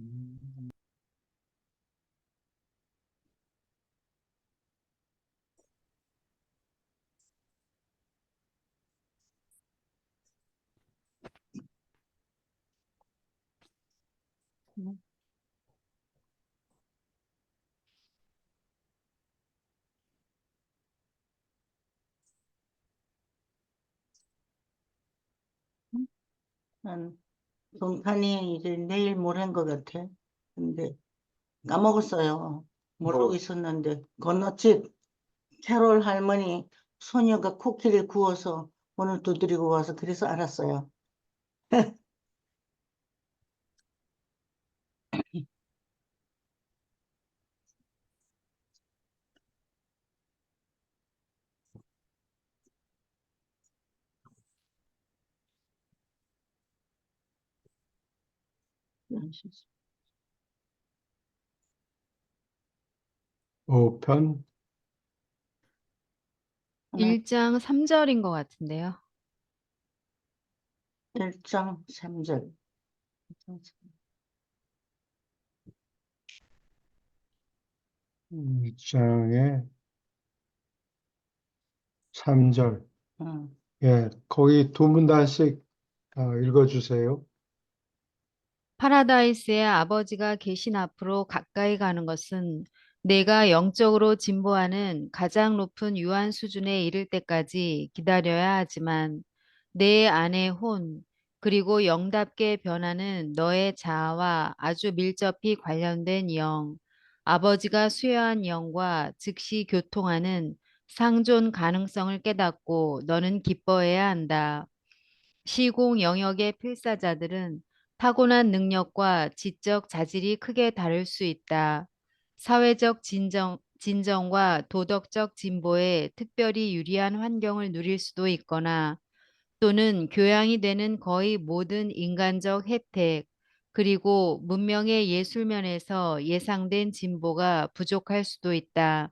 음, 음, 난 동탄이 이제 내일 모레인 것 같아. 근데 까먹었어요. 모르고 있었는데 건너집 캐롤 할머니 소녀가 쿠키를 구워서 오늘 두드리고 와서 그래서 알았어요. 우편. 하나, 1장 3절인 것 같은데요. 1장 3절. 1장의 3절. 응. 예, 거기 두 문단씩 읽어주세요. 파라다이스에 아버지가 계신 앞으로 가까이 가는 것은 내가 영적으로 진보하는 가장 높은 유한 수준에 이를 때까지 기다려야 하지만 내 안의 혼, 그리고 영답게 변하는 너의 자아와 아주 밀접히 관련된 영, 아버지가 수여한 영과 즉시 교통하는 상존 가능성을 깨닫고 너는 기뻐해야 한다. 시공 영역의 필사자들은 타고난 능력과 지적 자질이 크게 다를 수 있다. 사회적 진정과 도덕적 진보에 특별히 유리한 환경을 누릴 수도 있거나 또는 교양이 되는 거의 모든 인간적 혜택, 그리고 문명의 예술면에서 예상된 진보가 부족할 수도 있다.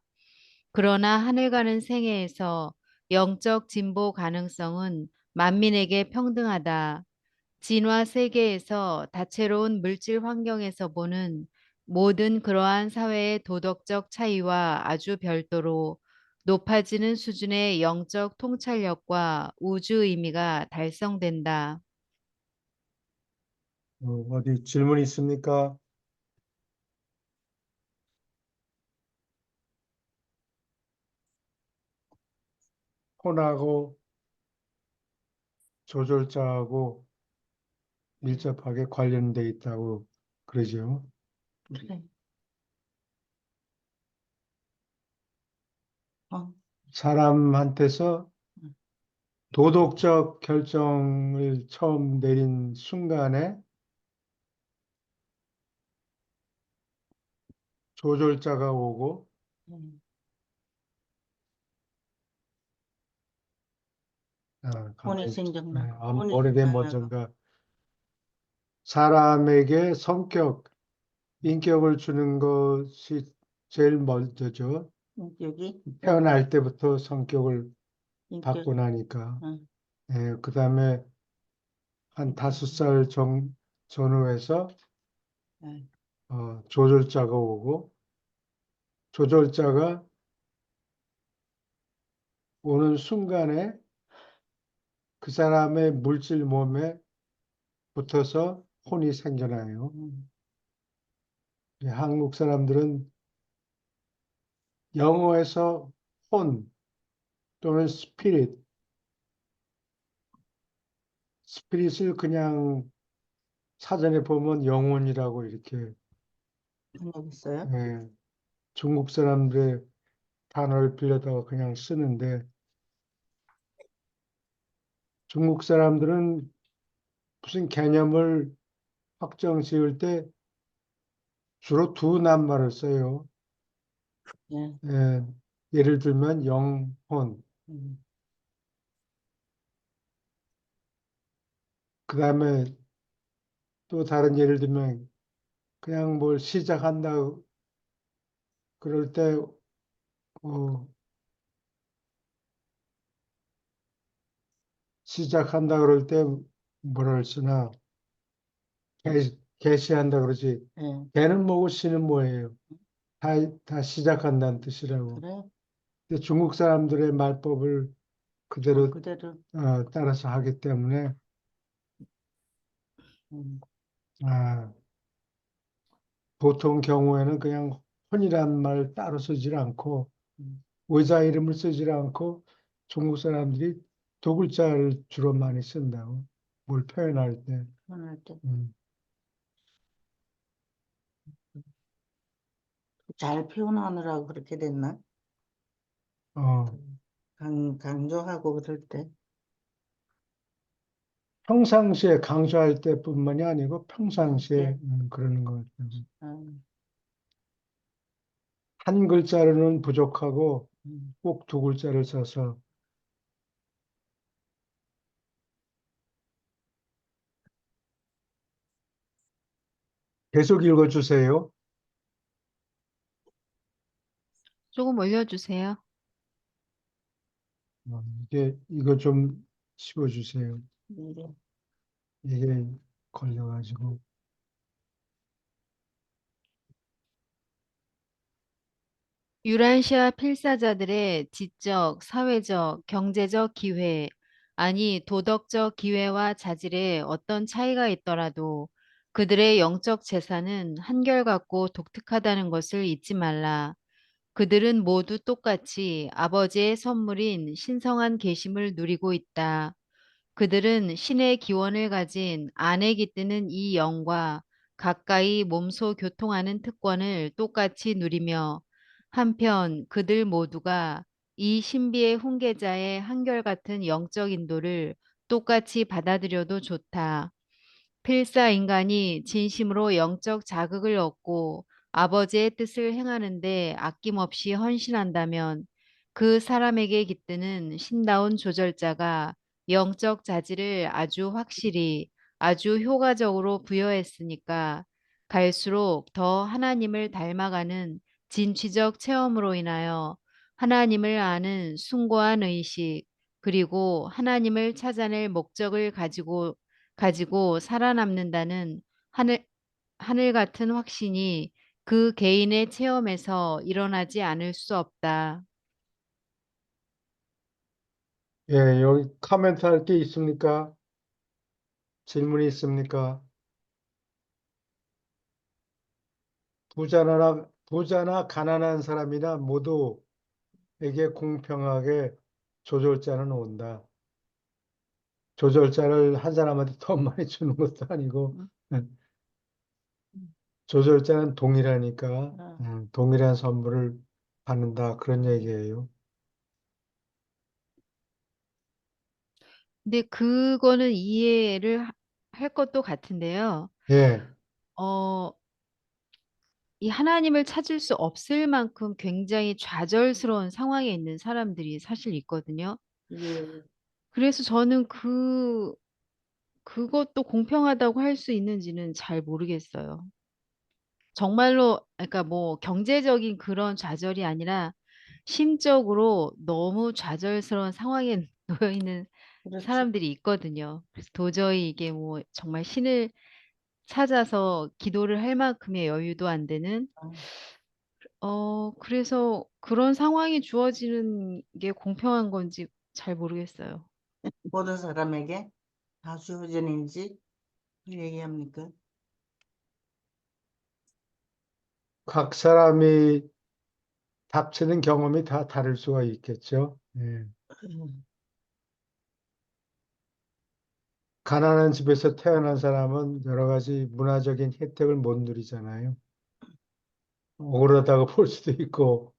그러나 하늘 가는 생애에서 영적 진보 가능성은 만민에게 평등하다. 진화 세계에서 다채로운 물질 환경에서 보는 모든 그러한 사회의 도덕적 차이와 아주 별도로 높아지는 수준의 영적 통찰력과 우주 의미가 달성된다. 어디 질문 있습니까? 폰하고 조절자하고 밀접하게 관련돼 있다고 그러죠. 그래. 어, 사람한테서 도덕적 결정을 처음 내린 순간에 조절자가 오고, 음, 혼이 가만히, 생겼나? 혼이 오래된 생겨나가. 먼저인가, 사람에게 성격, 인격을 주는 것이 제일 먼저죠. 여기 태어날 때부터 성격을 인격. 받고 나니까. 응. 예, 그 다음에 한 5살 전후에서 응. 조절자가 오고, 조절자가 오는 순간에 그 사람의 물질 몸에 붙어서 혼이 생겨나요. 응. 한국 사람들은 영어에서 혼 또는 스피릿을 그냥 사전에 보면 영혼이라고 이렇게, 한적 있어요? 예, 중국 사람들의 단어를 빌려다가 그냥 쓰는데, 중국 사람들은 무슨 개념을 확정 지을 때 주로 두 낱말을 써요. 예. 예, 예를 들면 영혼, 음. 그 다음에 또 다른 예를 들면 그냥 뭘 시작한다 그럴 때 어, 시작한다 그럴 때 뭐를 쓰나, 개시한다 그러지. 예, 개는 뭐고 시는 뭐예요? 다 시작한다는 뜻이라고. 그래? 근데 중국 사람들의 말법을 그대로 그대로, 따라서 하기 때문에 음, 아, 보통 경우에는 그냥 혼이란 말 따로 쓰질 않고 음, 의자 이름을 쓰질 않고 중국 사람들이 두 글자를 주로 많이 쓴다고. 뭘 표현할 때. 편할 때. 음. 잘 표현하느라고 그렇게 됐나? 어, 강조하고 그럴 때. 평상시에 강조할 때뿐만이 아니고 평상시에, 평상시에 그러는 것 같아요. 음, 한 글자로는 부족하고 음. 꼭 두 글자를 써서 계속 읽어주세요. 조금 올려주세요. 이거 좀 씹어주세요. 이게, 이게 걸려가지고. 유란시아 필사자들의 지적, 사회적, 경제적 기회, 아니 도덕적 기회와 자질에 어떤 차이가 있더라도 그들의 영적 재산은 한결같고 독특하다는 것을 잊지 말라. 그들은 모두 똑같이 아버지의 선물인 신성한 계심을 누리고 있다. 그들은 신의 기원을 가진 안에 깃드는 이 영과 가까이 몸소 교통하는 특권을 똑같이 누리며 한편 그들 모두가 이 신비의 훈계자의 한결같은 영적 인도를 똑같이 받아들여도 좋다. 필사 인간이 진심으로 영적 자극을 얻고 아버지의 뜻을 행하는데 아낌없이 헌신한다면 그 사람에게 깃드는 신다운 조절자가 영적 자질을 아주 확실히 아주 효과적으로 부여했으니까 갈수록 더 하나님을 닮아가는 진취적 체험으로 인하여 하나님을 아는 숭고한 의식 그리고 하나님을 찾아낼 목적을 가지고 살아남는다는 하늘, 하늘 같은 확신이 그 개인의 체험에서 일어나지 않을 수 없다. 예, 여기 코멘트 할 게 있습니까? 질문이 있습니까? 부자나 가난한 사람이나 모두에게 공평하게 조절자는 온다. 조절자를 한 사람한테 더 많이 주는 것도 아니고, 음, 음, 조절자는 동일하니까, 아, 동일한 선물을 받는다. 그런 음. 얘기예요. 근데 그거는 이해를 할 것도 같은데요. 예, 어, 이 하나님을 찾을 수 없을 만큼 굉장히 좌절스러운 상황에 있는 사람들이 사실 있거든요. 예, 그래서 저는 그것도 공평하다고 할 수 있는지는 잘 모르겠어요. 정말로, 그러니까 뭐 경제적인 그런 좌절이 아니라 심적으로 너무 좌절스러운 상황에 놓여 있는 그렇지. 사람들이 있거든요. 그래서 도저히 이게 뭐 정말 신을 찾아서 기도를 할 만큼의 여유도 안 되는, 아, 그래서 그런 상황이 주어지는 게 공평한 건지 잘 모르겠어요. 모든 사람에게 다 주어지는지 얘기합니까? 각 사람이 닥치는 경험이 다 다를 수가 있겠죠. 예. 음, 가난한 집에서 태어난 사람은 여러 가지 문화적인 혜택을 못 누리잖아요. 억울하다고 볼 수도 있고,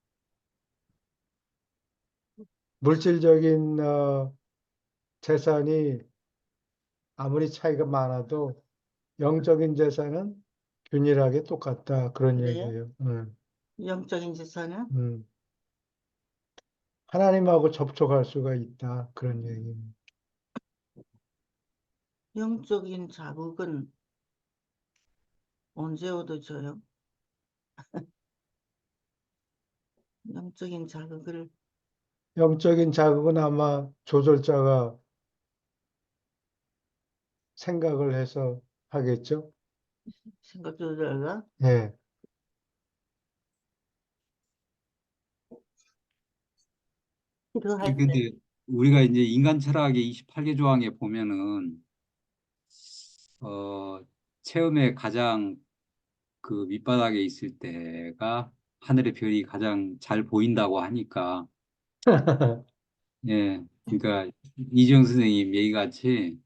물질적인 재산이 아무리 차이가 많아도 영적인 재산은 균일하게 똑같다. 그런 그래요? 얘기예요. 영적인 재산은? 음. 하나님하고 접촉할 수가 있다. 그런 얘기. 영적인 자극은 언제 얻어져요? 영적인 자극을, 영적인 자극은 아마 조절자가 생각을 해서 하겠죠. 생각도 들어가. 예. 필요할 때. 근데 우리가 이제 인간 철학의 28개 조항에 보면은 어 처음에 가장 그 밑바닥에 있을 때가 하늘의 별이 가장 잘 보인다고 하니까 예. 그러니까 이정 선생님 얘기같이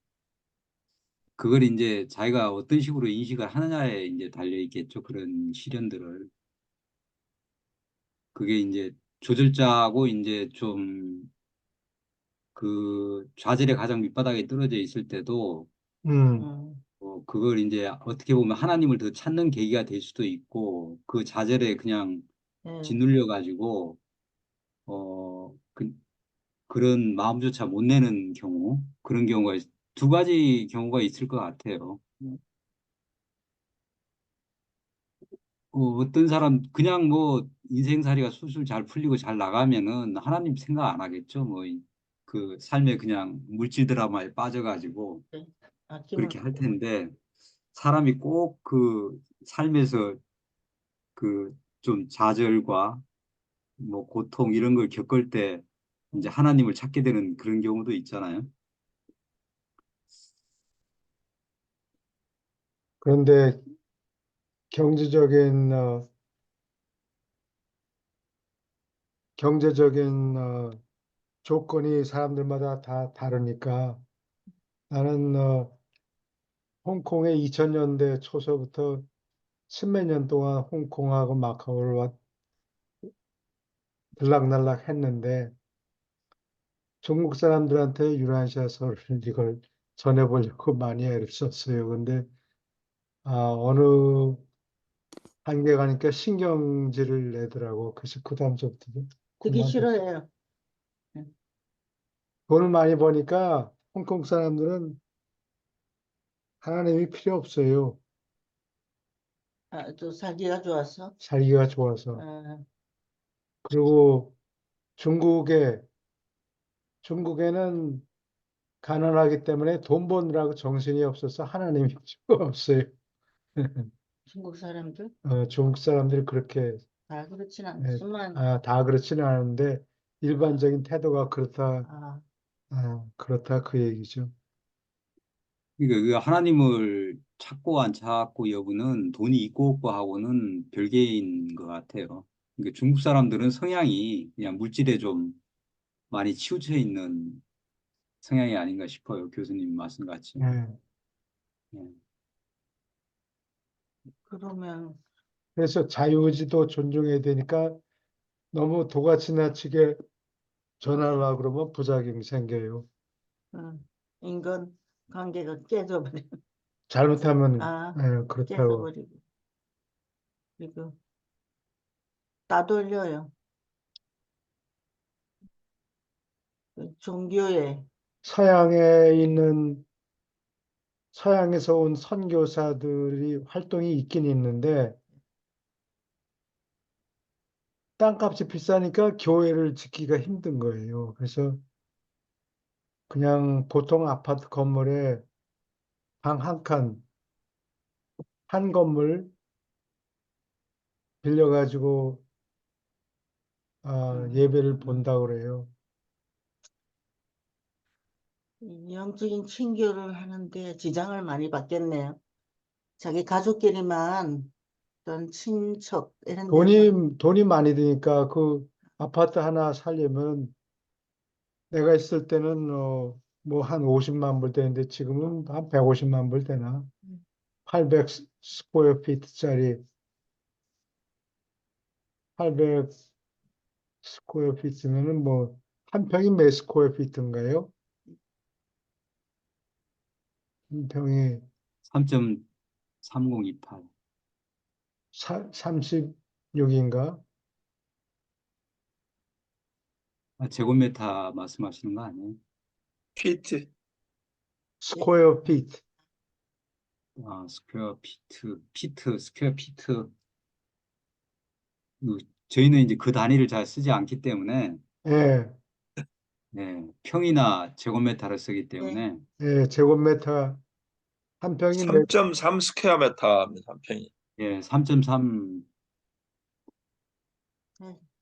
그걸 이제 자기가 어떤 식으로 인식을 하느냐에 이제 달려 있겠죠. 그런 시련들을. 그게 이제 조절자하고 이제 좀 그 좌절의 가장 밑바닥에 떨어져 있을 때도 음, 그걸 이제 어떻게 보면 하나님을 더 찾는 계기가 될 수도 있고 그 좌절에 그냥 예. 짓눌려 가지고 그런 마음조차 못 내는 경우 그런 경우가 두 가지 경우가 있을 것 같아요. 음, 어떤 사람 그냥 뭐 인생살이가 술술 잘 풀리고 잘 나가면은 하나님 생각 안 하겠죠. 뭐 그 삶에 그냥 물질 드라마에 빠져가지고 네. 그렇게 아낌없이. 할 텐데 사람이 꼭 그 삶에서 그 좀 좌절과 뭐 고통 이런 걸 겪을 때 이제 하나님을 찾게 되는 그런 경우도 있잖아요. 그런데 경제적인 경제적인 조건이 사람들마다 다 다르니까 나는 홍콩에 2000년대 초서부터 십몇 년 동안 홍콩하고 마카오를 들락날락 했는데 중국 사람들한테 유란시아서를 이걸 전해보려고 많이 애를 썼어요. 근데 어느 한계 가니까 신경질을 내더라고. 그래서 그 다음부터 듣기 그만뒀어. 싫어해요. 예. 돈을 많이 버니까 홍콩 사람들은 하나님이 필요 없어요. 또 살기가 좋았어. 살기가 좋아서. 어, 그리고 중국에, 중국에는 가난하기 때문에 돈 버느라고 정신이 없어서 하나님이 필요 없어요. 중국 사람들 중국 사람들이 그렇게, 다 그렇진 않지만, 다 그렇지는 않은데 일반적인 태도가 그렇다, 아, 그렇다 그 얘기죠. 그러니까 그 하나님을 찾고 안 찾고 여부는 돈이 있고 없고 하고는 별개인 것 같아요. 그러니까 중국 사람들은 성향이 그냥 물질에 좀 많이 치우쳐 있는 성향이 아닌가 싶어요. 교수님 말씀같이. 예. 예. 그러면 그래서 자유의지도 존중해야 되니까 너무 도가 지나치게 전하려고 그러면 부작용이 생겨요. 인간 관계가 깨져버려. 잘못하면 아, 그렇다고. 깨져버리고. 그리고 따돌려요. 그 종교에. 서양에 있는 서양에서 온 선교사들이 활동이 있긴 있는데 땅값이 비싸니까 교회를 짓기가 힘든 거예요. 그래서 그냥 보통 아파트 건물에 방 한 칸, 한 건물 빌려가지고 예배를 음, 본다고 그래요. 영적인 친교를 하는데 지장을 많이 받겠네요. 자기 가족끼리만 어떤 친척 이런 데만 돈이 많이 드니까 그 아파트 하나 살려면 내가 있을 때는 뭐 한 50만 불 되는데 지금은 한 150만 불 되나? 800 스퀘어 피트짜리 800 스퀘어 피트면은 뭐 한 평이 몇 스퀘어 피트인가요? 한 평이 3.3028. 36인가? 제곱미터 말씀하시는 거 아니에요? 퀴트. 스퀘어 피트. 스퀘어 피트, 스퀘어 피트. 그 저희는 이제 그 단위를 잘 쓰지 않기 때문에 예, 네, 평이나 제곱미터를 쓰기 네. 때문에 예, 제곱미터 한 평이 3.3 스퀘어미터입니다. 한 평이. 예, 3.3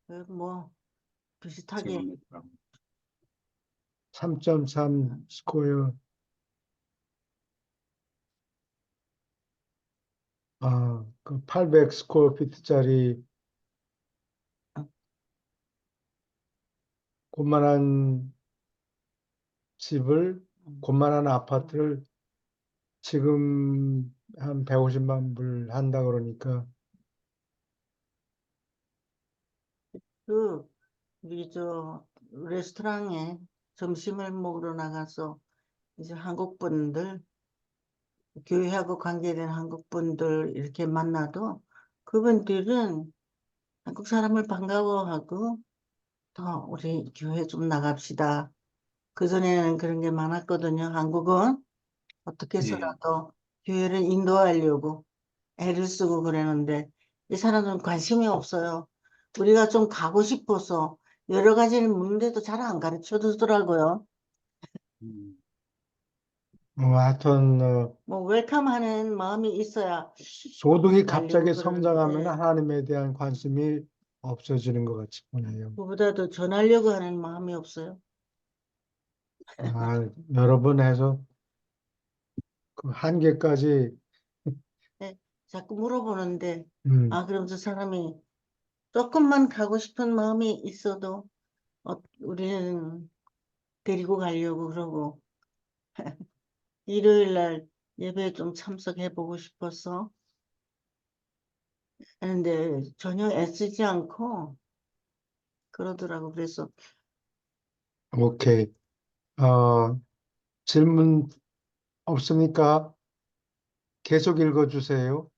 네, 뭐 비슷하게 제곱미터. 3.3 스퀘어. 그 800 스퀘어 피트짜리 그만한 집을, 그만한 아파트를 지금 한 150만 불 한다 그러니까 그 우리 저 레스토랑에 점심을 먹으러 나가서 이제 한국 분들 교회하고 관계된 한국 분들 이렇게 만나도 그분들은 한국 사람을 반가워하고 더 우리 교회 좀 나갑시다. 그전에는 그런 게 많았거든요. 한국은 어떻게 예. 해서라도 교회를 인도하려고 애를 쓰고 그러는데 이 사람들은 관심이 없어요. 우리가 좀 가고 싶어서 여러 가지를 묻는데도 잘 안 가르쳐 주더라고요. 음, 하여튼 뭐 웰컴하는 마음이 있어야 소득이 갑자기 가려고 성장하면 그러는데 하나님에 대한 관심이 없어지는 것 같이 보네요. 그보다도 전하려고 하는 마음이 없어요. 여러 번 해서 그 한계까지 네, 자꾸 물어보는데 음, 그럼 저 사람이 조금만 가고 싶은 마음이 있어도 우리는 데리고 가려고 그러고 일요일 날 예배에 좀 참석해 보고 싶어서 하는데 전혀 애쓰지 않고 그러더라고. 그래서 오케이. 질문 없으니까 계속 읽어주세요.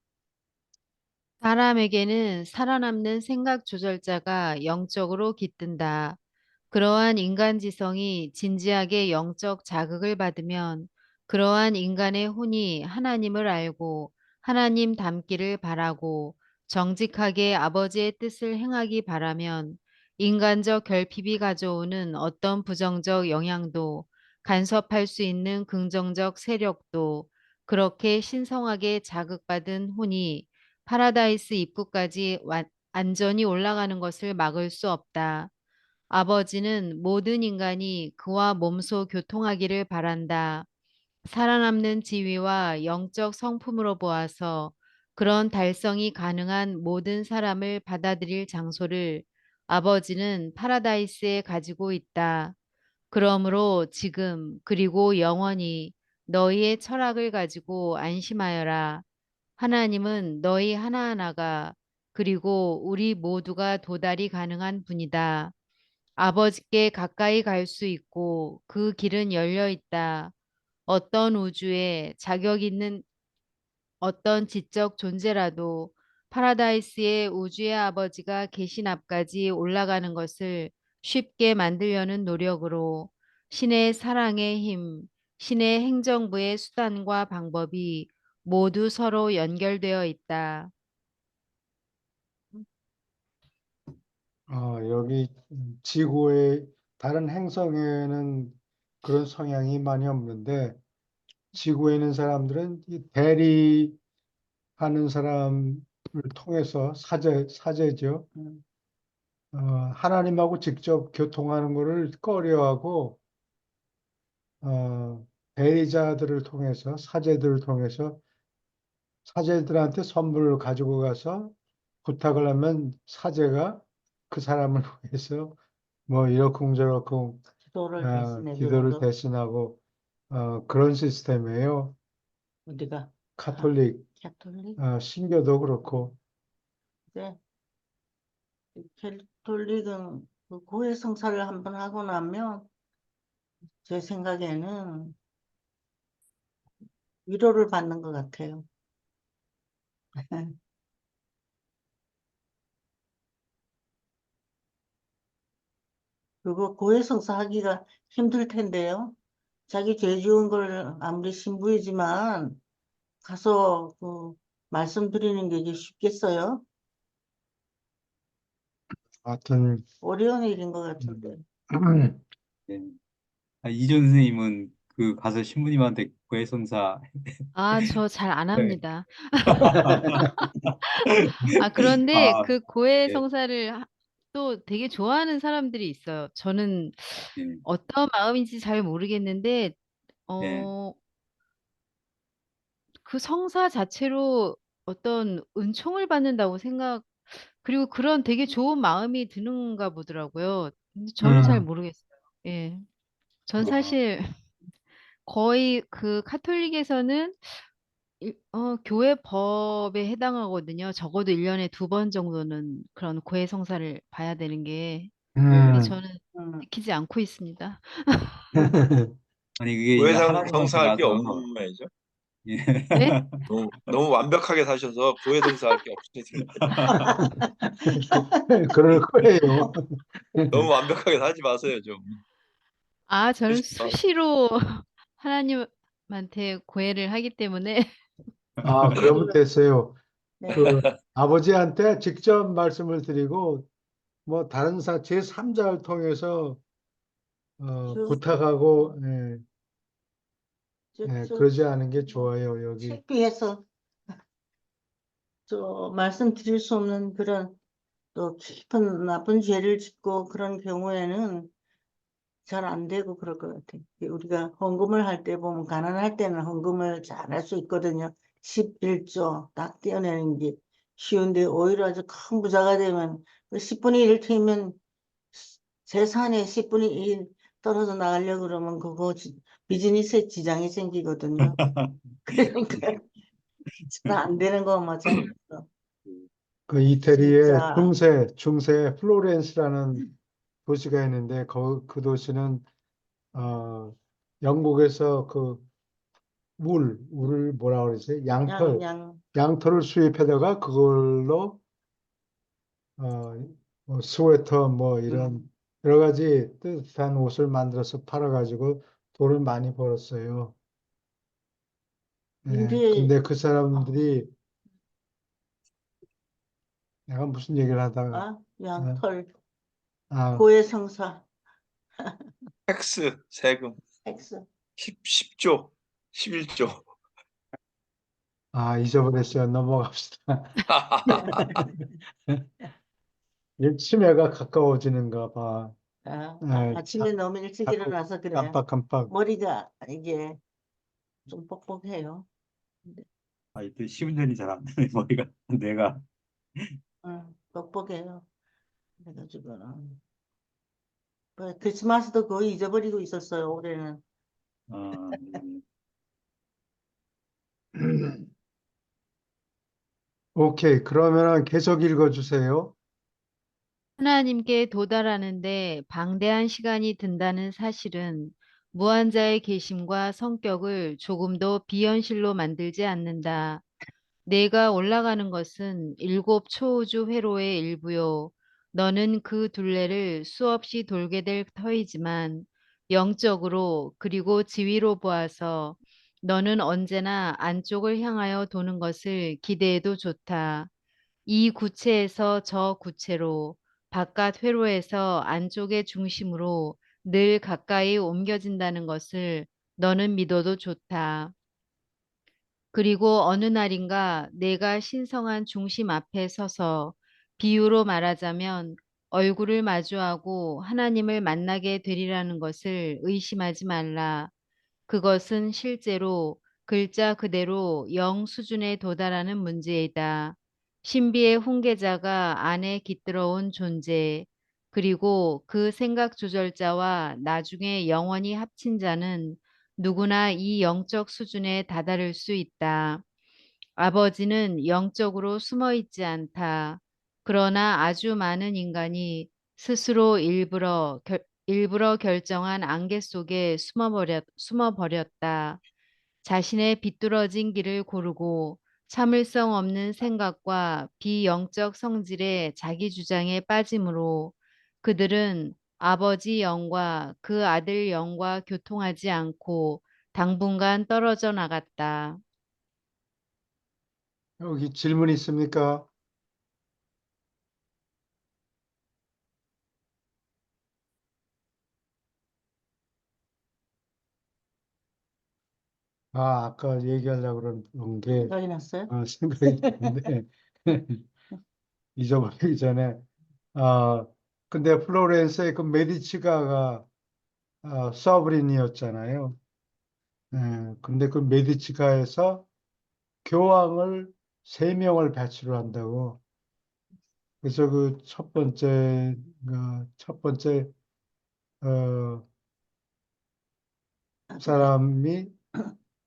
사람에게는 살아남는 생각 조절자가 영적으로 깃든다. 그러한 인간지성이 진지하게 영적 자극을 받으면 그러한 인간의 혼이 하나님을 알고 하나님 닮기를 바라고 정직하게 아버지의 뜻을 행하기 바라면 인간적 결핍이 가져오는 어떤 부정적 영향도 간섭할 수 있는 긍정적 세력도 그렇게 신성하게 자극받은 혼이 파라다이스 입구까지 안전히 올라가는 것을 막을 수 없다. 아버지는 모든 인간이 그와 몸소 교통하기를 바란다. 살아남는 지위와 영적 성품으로 보아서 그런 달성이 가능한 모든 사람을 받아들일 장소를 아버지는 파라다이스에 가지고 있다. 그러므로 지금 그리고 영원히 너희의 철학을 가지고 안심하여라. 하나님은 너희 하나하나가 그리고 우리 모두가 도달이 가능한 분이다. 아버지께 가까이 갈 수 있고 그 길은 열려 있다. 어떤 우주에 자격 있는 어떤 지적 존재라도 파라다이스의 우주의 아버지가 계신 앞까지 올라가는 것을 쉽게 만들려는 노력으로 신의 사랑의 힘, 신의 행정부의 수단과 방법이 모두 서로 연결되어 있다. 여기 지구의 다른 행성에는 그런 성향이 많이 없는데 지구에 있는 사람들은 이 대리하는 사람을 통해서 사제죠. 음, 하나님하고 직접 교통하는 것을 꺼려하고 대리자들을 통해서 사제들을 통해서 사제들한테 선물을 가지고 가서 부탁을 하면 사제가 그 사람을 위해서 뭐 이러쿵저러쿵 기도를 대신해 주는 기도를 거 대신하고 그런 시스템이에요. 우리가 카톨릭 캐톨릭 신교도 그렇고 이제 캐톨릭은 그 고해 성사를 한번 하고 나면 제 생각에는 위로를 받는 것 같아요. 그거 고해 성사하기가 힘들 텐데요. 자기 죄 지은 걸 아무리 신부이지만 가서 그 말씀드리는 게 이게 쉽겠어요? 하여튼 어려운 일인 것 같은데. 예. 이전 선생님은 그 가서 신부님한테 고해성사. 아, 저 잘 안 네. 합니다. 아, 그런데 아, 그 예, 고해성사를 또 되게 좋아하는 사람들이 있어요. 저는 예, 어떤 마음인지 잘 모르겠는데, 예. 어, 그 성사 자체로 어떤 은총을 받는다고 그리고 그런 되게 좋은 마음이 드는가 보더라고요. 근데 저는 잘 음, 모르겠어요. 예. 전 어, 사실 거의 그 카톨릭에서는 교회 법에 해당하거든요. 적어도 1년에 2번 정도는 그런 고해 성사를 봐야 되는 게. 근데 음. 저는 음, 지키지 않고 있습니다. 아니, 그게 이제 고해상 하나님한테 성사할 게 가서, 없는 모양이죠. 예. 네? 너무 완벽하게 사셔서 고해성사할 게 없으신 거예요. 그럴 거예요. 너무 완벽하게 사지 마세요 좀. 아, 저는 그렇죠? 수시로 하나님한테 고해를 하기 때문에 아, 그러면 됐어요. 네. 그 아버지한테 직접 말씀을 드리고 뭐 다른 제3자를 통해서 저, 부탁하고 저, 저, 그러지 않은 게 좋아요. 여기 창피해서 저 말씀드릴 수 없는 그런 또 깊은 나쁜 죄를 짓고 그런 경우에는 잘 안 되고 그럴 것 같아요. 우리가 헌금을 할 때 보면 가난할 때는 헌금을 잘 할 수 있거든요. 11조 딱 떼어내는 게 쉬운데 오히려 아주 큰 부자가 되면 그 10분의 1을 틀면 재산의 10분의 1 떨어져 나가려고 그러면 그거 비즈니스에 지장이 생기거든요. 그러니까 잘 안 되는 거 마찬가지로. 그 이태리의 진짜 중세 플로렌스라는 도시가 있는데 그 도시는 어, 영국에서 그 울을 뭐라 그러지? 양양 양털을 수입해다가 그걸로 어, 뭐 스웨터 뭐 이런 여러 가지 뜨뜻한 옷을 만들어서 팔아가지고 돈을 많이 벌었어요. 근데 근데 그 사람들이 내가 무슨 얘기를 하다가 어, 양털 아, 고해성사 텍스 세금 엑스 10조 11조. 잊어버렸어요. 넘어갑시다. 치매가 가까워지는가 봐. 아침에 너무 일찍 자꾸 일어나서 그래. 깜빡깜빡. 머리가 이게 좀 뻑뻑해요. 근데, 하여튼 10년이 잘 안 되네, 머리가. 내가. 뻑뻑해요. 그래가지고는. 크리스마스도 거의 잊어버리고 있었어요, 올해는. 어, 오케이. 그러면은 계속 읽어주세요. 하나님께 도달하는데 방대한 시간이 든다는 사실은 무한자의 계심과 성격을 조금도 비현실로 만들지 않는다. 내가 올라가는 것은 7 초우주 회로의 일부요. 너는 그 둘레를 수없이 돌게 될 터이지만 영적으로 그리고 지위로 보아서 너는 언제나 안쪽을 향하여 도는 것을 기대해도 좋다. 이 구체에서 저 구체로, 바깥 회로에서 안쪽의 중심으로 늘 가까이 옮겨진다는 것을 너는 믿어도 좋다. 그리고 어느 날인가 내가 신성한 중심 앞에 서서 비유로 말하자면 얼굴을 마주하고 하나님을 만나게 되리라는 것을 의심하지 말라. 그것은 실제로 글자 그대로 영 수준에 도달하는 문제이다. 신비의 훈계자가 안에 깃들어온 존재, 그리고 그 생각 조절자와 나중에 영원히 합친 자는 누구나 이 영적 수준에 다다를 수 있다. 아버지는 영적으로 숨어 있지 않다. 그러나 아주 많은 인간이 스스로 일부러 결정한 안개 속에 숨어버렸다. 자신의 비뚤어진 길을 고르고 참을성 없는 생각과 비영적 성질의 자기 주장에 빠짐으로 그들은 아버지 영과 그 아들 영과 교통하지 않고 당분간 떨어져 나갔다. 여기 질문 있습니까? 아까 얘기하려고 그런 게 생각이 났어요? 생각이 났는데 잊어버리기 전에 아 근데 플로렌스의 그 메디치가가 서브린이었잖아요. 근데 그 메디치가에서 교황을 3명을 배출을 한다고. 그래서 그 첫 번째 어, 나중에 사람이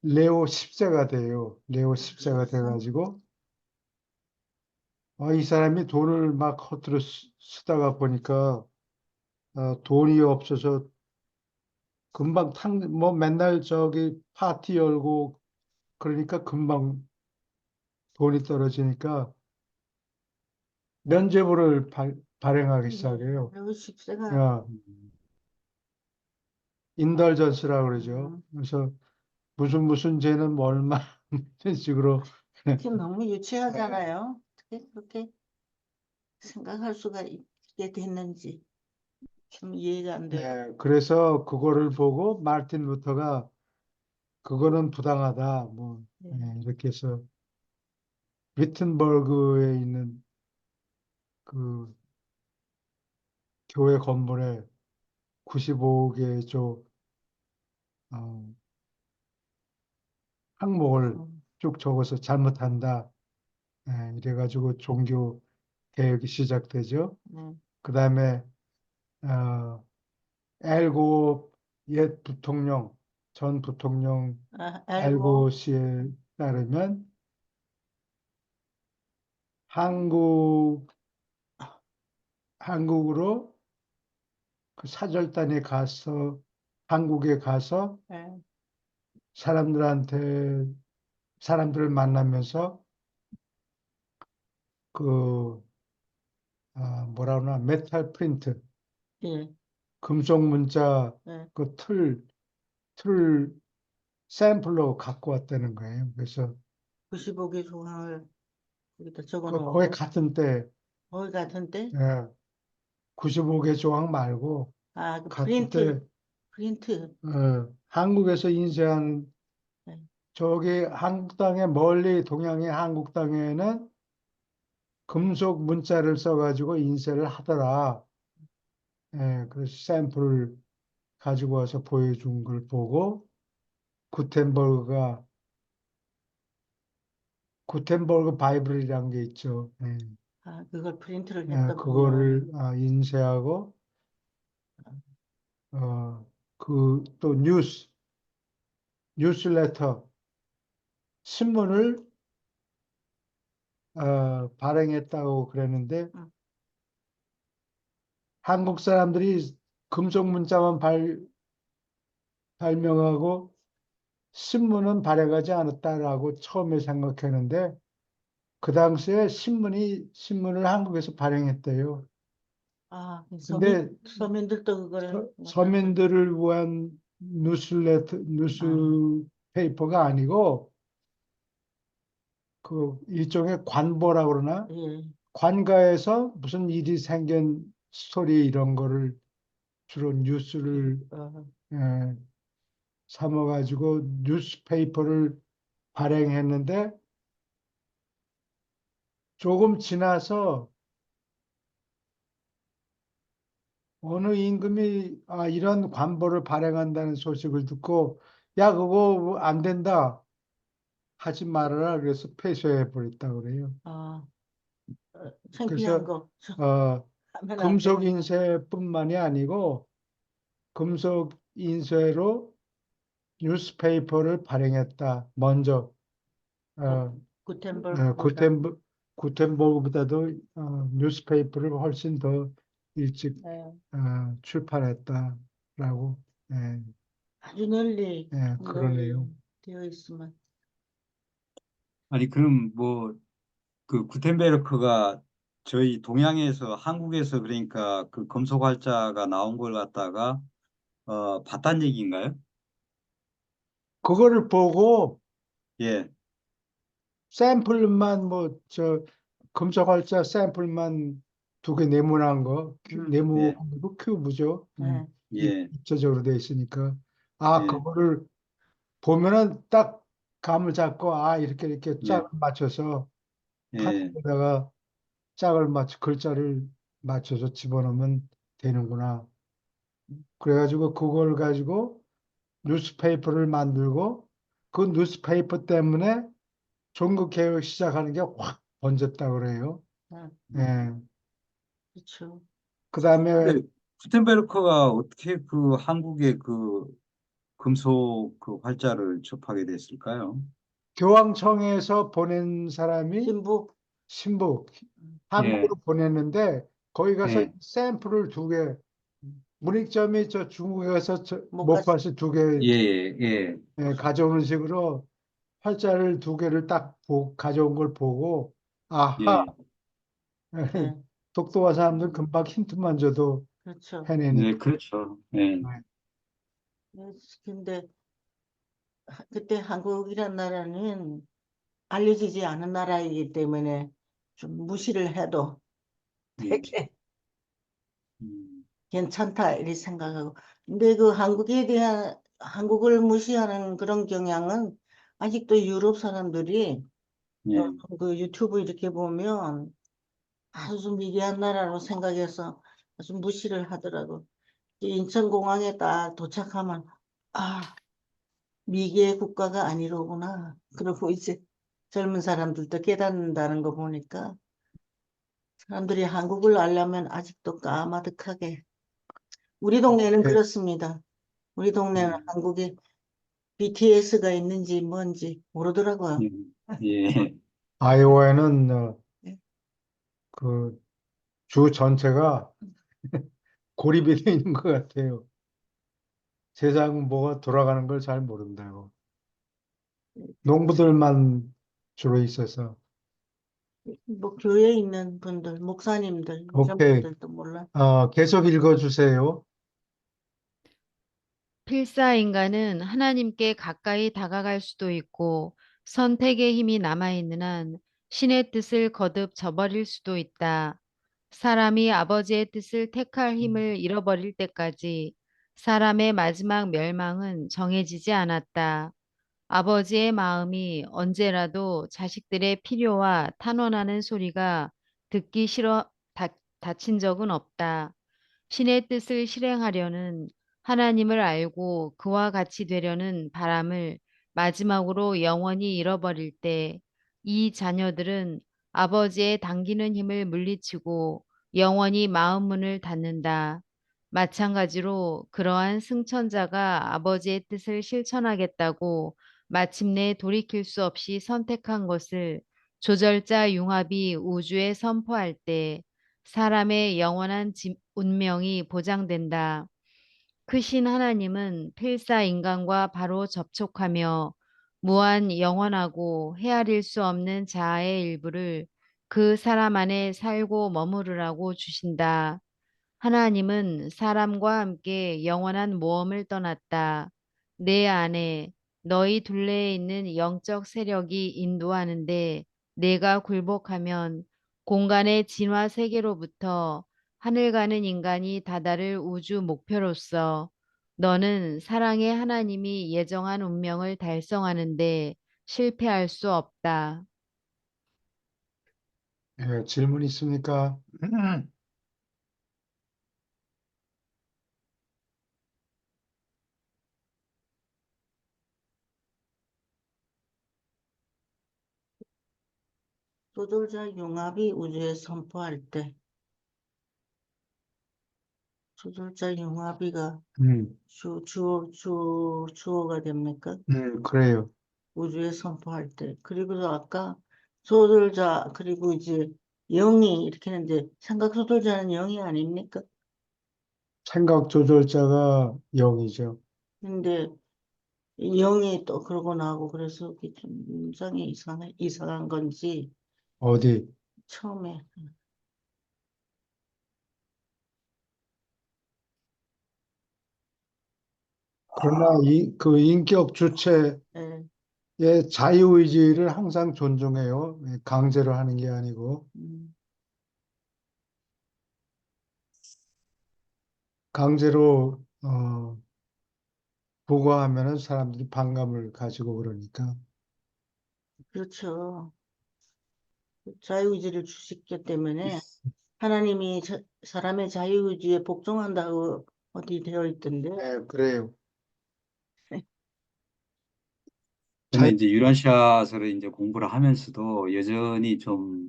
레오 10세가 돼요. 레오 10세가 그래서 돼가지고 이 사람이 돈을 막 허투루 쓰다가 보니까 돈이 없어서 금방 뭐 맨날 저기 파티 열고 그러니까 금방 돈이 떨어지니까 면죄부를 발행하기 시작해요. 그리고 10세가 야, 인덜전스라고 그러죠. 그래서 무슨 죄는 뭐 얼마 이런 식으로 지금 너무 유치하잖아요. 어떻게 그렇게 생각할 수가 있게 됐는지 좀 이해가 안 돼요. 그래서 그거를 보고 마르틴 루터가 그거는 부당하다 뭐 네. 이렇게 해서 위튼버그에 있는 그 교회 건물에 95개 조 항목을 음, 쭉 적어서 잘못한다. 이래가지고 종교 개혁이 시작되죠. 네. 그 다음에 엘고 옛 부통령, 전 부통령 엘고 알고 씨에 따르면 한국 한국으로 그 사절단에 가서 한국에 가서 예, 사람들을 만나면서 그 뭐라 그러나 메탈 프린트 예, 금속 문자 예. 그 틀 샘플로 갖고 왔다는 거예요. 그래서 95개 조항을 여기다 적어 거의 놓고 같은 때 거기 같은데 95개 조항 말고 그 같은 때 프린트 한국에서 인쇄한 예. 저기 한국 땅에 멀리 동양의 한국 땅에는 금속 문자를 써가지고 인쇄를 하더라. 그래서 샘플을 가지고 와서 보여준 걸 보고 구텐버그가 구텐버그 바이블이라는 게 있죠. 그걸 프린트를 했더군요. 그거를 인쇄하고 그 또 뉴스레터 신문을 발행했다고 그랬는데 음. 한국 사람들이 금속 문자만 발명하고 신문은 발행하지 않았다라고 처음에 생각했는데 그 당시에 신문을 한국에서 발행했대요. 근데 서민들도 그거를 서민들을 위한 뉴스페이퍼가 아니고 그 일종의 관보라 그러나 예. 관가에서 무슨 일이 생긴 스토리 이런 거를 주로 뉴스를 에, 삼아가지고 뉴스페이퍼를 발행했는데 조금 지나서 어느 임금이 이런 관보를 발행한다는 소식을 듣고 야 그거 안 된다 하지 말아라 그래서 폐쇄해 버렸다 그래요. 창피한 그래서 거 하면 안 금속 되는 거. 인쇄뿐만이 아니고 금속 인쇄로 뉴스페이퍼를 발행했다. 먼저 구- 어, 구텐버그보다 구텐버그보다도 뉴스페이퍼를 훨씬 더 일찍 예, 출판했다라고 아주 널리 그러네요. 되어 있으면 아니, 그럼 뭐, 그 구텐베르크가 저희 동양에서, 한국에서 그러니까 그 금속활자가 나온 걸 갖다가, 봤단 얘기인가요? 그거를 보고 예, 샘플만 뭐 저 금속활자 샘플만 2개 네모난 거 예, 네모고 큐브죠. 예. 예, 입체적으로 돼 있으니까 예, 그거를 보면은 딱 감을 잡고 아 이렇게 예, 짝을 맞춰서 예, 판에다가 짝을 맞춰 글자를 맞춰서 집어넣으면 되는구나. 그래가지고 그걸 가지고 뉴스페이퍼를 만들고 그 뉴스페이퍼 때문에 종교개혁 시작하는 게 확 번졌다 그래요. 아, 예. 그렇죠. 그다음에 근데 구텐베르크가 어떻게 그 한국의 그 금속 그 활자를 접하게 됐을까요? 교황청에서 보낸 사람이 신부. 신부 예, 한국으로 보냈는데 거기 가서 예, 샘플을 두 개, 문익점이 저 중국에 가서 못 갔. 목화시 두 개 예, 예, 가져오는 식으로 활자를 두 개를 딱 가져온 걸 보고 아하 예, 예. 독도와 사람들 금방 힌트만 줘도 그렇죠. 해내니까. 네, 그렇죠. 예, 예, 근데 그때 한국이란 나라는 알려지지 않은 나라이기 때문에 좀 무시를 해도 예, 되게 음, 괜찮다 이렇게 생각하고. 근데 그 한국에 대한 한국을 무시하는 그런 경향은 아직도 유럽 사람들이 예, 그 유튜브 이렇게 보면 아주 미개한 나라로 생각해서 아주 무시를 하더라고. 이 인천공항에 딱 도착하면 아 미개 국가가 아니로구나. 그러고 이제 젊은 사람들도 깨닫는다는 거 보니까 사람들이 한국을 알려면 아직도 까마득하게. 우리 동네는 예, 그렇습니다. 우리 동네는 음, 한국에 BTS가 있는지 뭔지 모르더라고요. 예, 예, 아이오와는 예. 그 주 전체가 고립이 돼 있는 것 같아요. 세상 뭐가 돌아가는 걸 잘 모른다고. 농부들만 주로 있어서. 뭐 교회에 있는 분들, 목사님들 이런 오케이. 분들도 몰라. 계속 읽어주세요. 필사인간은 하나님께 가까이 다가갈 수도 있고 선택의 힘이 남아있는 한 신의 뜻을 거듭 저버릴 수도 있다. 사람이 아버지의 뜻을 택할 힘을 잃어버릴 때까지 사람의 마지막 멸망은 정해지지 않았다. 아버지의 마음이 언제라도 자식들의 필요와 탄원하는 소리가 듣기 싫어 다친 적은 없다. 신의 뜻을 실행하려는 하나님을 알고 그와 같이 되려는 바람을 마지막으로 영원히 잃어버릴 때 이 자녀들은 아버지의 당기는 힘을 물리치고 영원히 마음 문을 닫는다. 마찬가지로 그러한 승천자가 아버지의 뜻을 실천하겠다고 마침내 돌이킬 수 없이 선택한 것을 조절자 융합이 우주에 선포할 때 사람의 영원한 운명이 보장된다. 크신 하나님은 필사 인간과 바로 접촉하며 무한 영원하고 헤아릴 수 없는 자아의 일부를 그 사람 안에 살고 머무르라고 주신다. 하나님은 사람과 함께 영원한 모험을 떠났다. 내 안에 너희 둘레에 있는 영적 세력이 인도하는데 내가 굴복하면 공간의 진화 세계로부터 하늘 가는 인간이 다다를 우주 목표로서 너는 사랑의 하나님이 예정한 운명을 달성하는데 실패할 수 없다. 질문 있습니까? 조돌자 융합이 우주에 선포할 때 조돌자 융합이가 음, 주어가 됩니까? 그래요. 우주에 선포할 때. 그리고 아까 조돌자, 그리고 이제 영이 이렇게 했는데 생각 조돌자는 영이 아닙니까? 생각 조절자가 0이죠. 근데 영이 또 그러고 나고 그래서 그게 좀 문장이 이상한 건지 어디? 처음에 그러나 그 인격 주체의 예, 자유의지를 항상 존중해요. 강제로 하는 게 아니고. 음, 강제로, 부과하면은 사람들이 반감을 가지고 그러니까. 그렇죠. 자유의지를 주셨기 때문에 하나님이 사람의 자유의지에 복종한다고 어디 되어 있던데. 네, 그래요. 저는 자유, 이제 유란시아서를 이제 공부를 하면서도 여전히 좀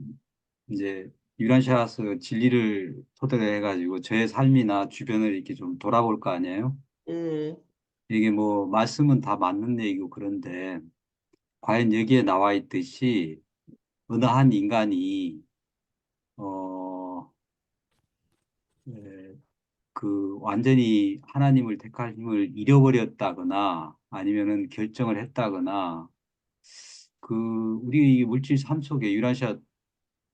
이제 유란시아서 진리를 토대로 해가지고 저의 삶이나 주변을 이렇게 좀 돌아볼 거 아니에요? 예, 이게 뭐 말씀은 다 맞는 얘기고 그런데 과연 여기에 나와 있듯이 어느 한 인간이 어, 에, 그 완전히 하나님을 택할 힘을 잃어버렸다거나 아니면은 결정을 했다거나 그 우리 이 물질 삶 속에 유라시아